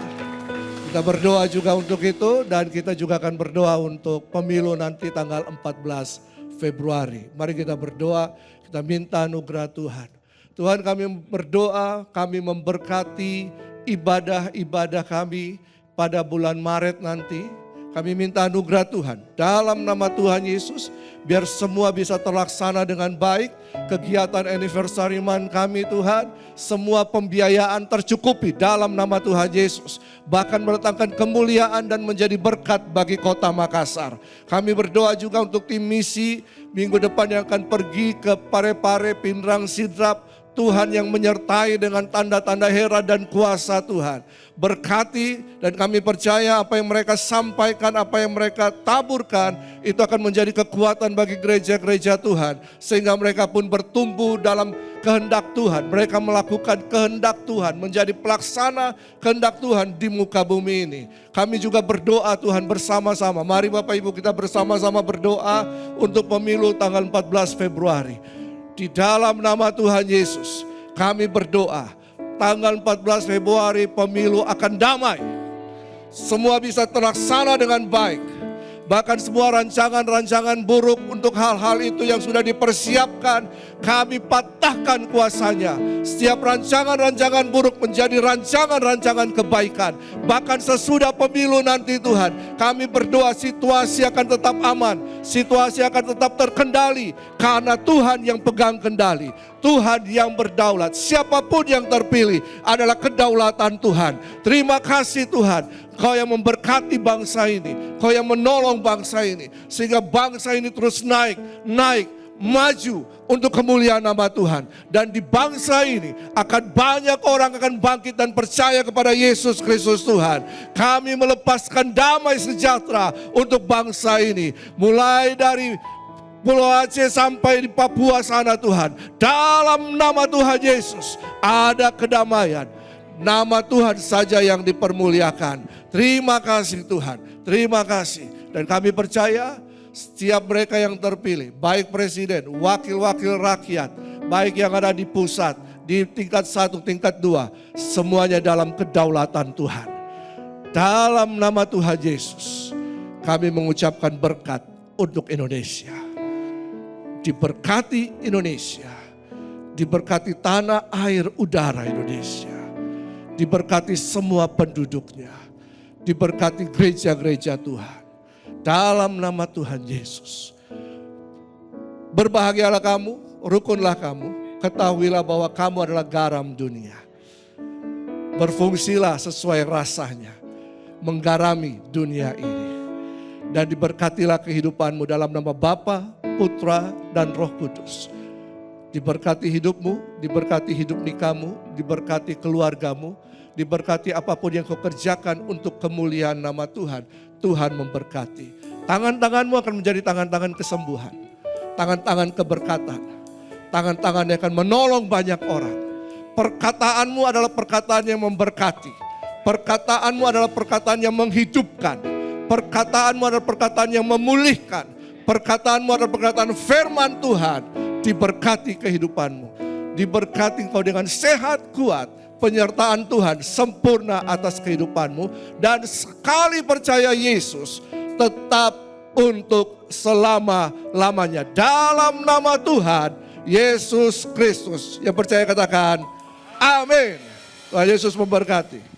Kita berdoa juga untuk itu, dan kita juga akan berdoa untuk pemilu nanti tanggal 14 Februari. Mari kita berdoa, kita minta anugerah Tuhan. Tuhan, kami berdoa, kami memberkati ibadah-ibadah kami pada bulan Maret nanti. Kami minta anugerah Tuhan dalam nama Tuhan Yesus, biar semua bisa terlaksana dengan baik. Kegiatan anniversary month kami Tuhan, semua pembiayaan tercukupi dalam nama Tuhan Yesus. Bahkan mendatangkan kemuliaan dan menjadi berkat bagi kota Makassar. Kami berdoa juga untuk tim misi minggu depan yang akan pergi ke Parepare, Pinrang, Sidrap. Tuhan yang menyertai dengan tanda-tanda heran dan kuasa Tuhan. Berkati, dan kami percaya apa yang mereka sampaikan, apa yang mereka taburkan, itu akan menjadi kekuatan bagi gereja-gereja Tuhan. Sehingga mereka pun bertumbuh dalam kehendak Tuhan. Mereka melakukan kehendak Tuhan, menjadi pelaksana kehendak Tuhan di muka bumi ini. Kami juga berdoa Tuhan bersama-sama. Mari Bapak Ibu kita bersama-sama berdoa untuk pemilu tanggal 14 Februari. Di dalam nama Tuhan Yesus, kami berdoa, tanggal 14 Februari pemilu akan damai. Semua bisa terlaksana dengan baik. Bahkan semua rancangan-rancangan buruk untuk hal-hal itu yang sudah dipersiapkan, kami patahkan kuasanya. Setiap rancangan-rancangan buruk menjadi rancangan-rancangan kebaikan. Bahkan sesudah pemilu nanti Tuhan, kami berdoa situasi akan tetap aman. Situasi akan tetap terkendali. Karena Tuhan yang pegang kendali. Tuhan yang berdaulat. Siapapun yang terpilih adalah kedaulatan Tuhan. Terima kasih Tuhan. Kau yang memberkati bangsa ini. Kau yang menolong bangsa ini. Sehingga bangsa ini terus naik, maju untuk kemuliaan nama Tuhan. Dan di bangsa ini akan banyak orang akan bangkit dan percaya kepada Yesus Kristus Tuhan. Kami melepaskan damai sejahtera untuk bangsa ini. Mulai dari Pulau Aceh sampai di Papua sana Tuhan. Dalam nama Tuhan Yesus ada kedamaian. Nama Tuhan saja yang dipermuliakan. Terima kasih Tuhan, terima kasih. Dan kami percaya setiap mereka yang terpilih, baik presiden, wakil-wakil rakyat, baik yang ada di pusat, di tingkat 1, tingkat 2, semuanya dalam kedaulatan Tuhan. Dalam nama Tuhan Yesus, kami mengucapkan berkat untuk Indonesia. Diberkati Indonesia, diberkati tanah, air, udara Indonesia. Diberkati semua penduduknya. Diberkati gereja-gereja Tuhan. Dalam nama Tuhan Yesus. Berbahagialah kamu, rukunlah kamu. Ketahuilah bahwa kamu adalah garam dunia. Berfungsilah sesuai rasanya. Menggarami dunia ini. Dan diberkatilah kehidupanmu dalam nama Bapa, Putra, dan Roh Kudus. Diberkati hidupmu, diberkati hidup nikahmu, diberkati keluargamu, diberkati apapun yang kau kerjakan untuk kemuliaan nama Tuhan. Tuhan memberkati. Tangan-tanganmu akan menjadi tangan-tangan kesembuhan. Tangan-tangan keberkatan. Tangan-tangan yang akan menolong banyak orang. Perkataanmu adalah perkataan yang memberkati. Perkataanmu adalah perkataan yang menghidupkan. Perkataanmu adalah perkataan yang memulihkan. Perkataanmu adalah perkataan firman Tuhan. Diberkati kehidupanmu. Diberkati engkau dengan sehat, kuat. Penyertaan Tuhan sempurna atas kehidupanmu. Dan sekali percaya Yesus, tetap untuk selama-lamanya. Dalam nama Tuhan Yesus Kristus. Yang percaya katakan amin. Tuhan Yesus memberkati.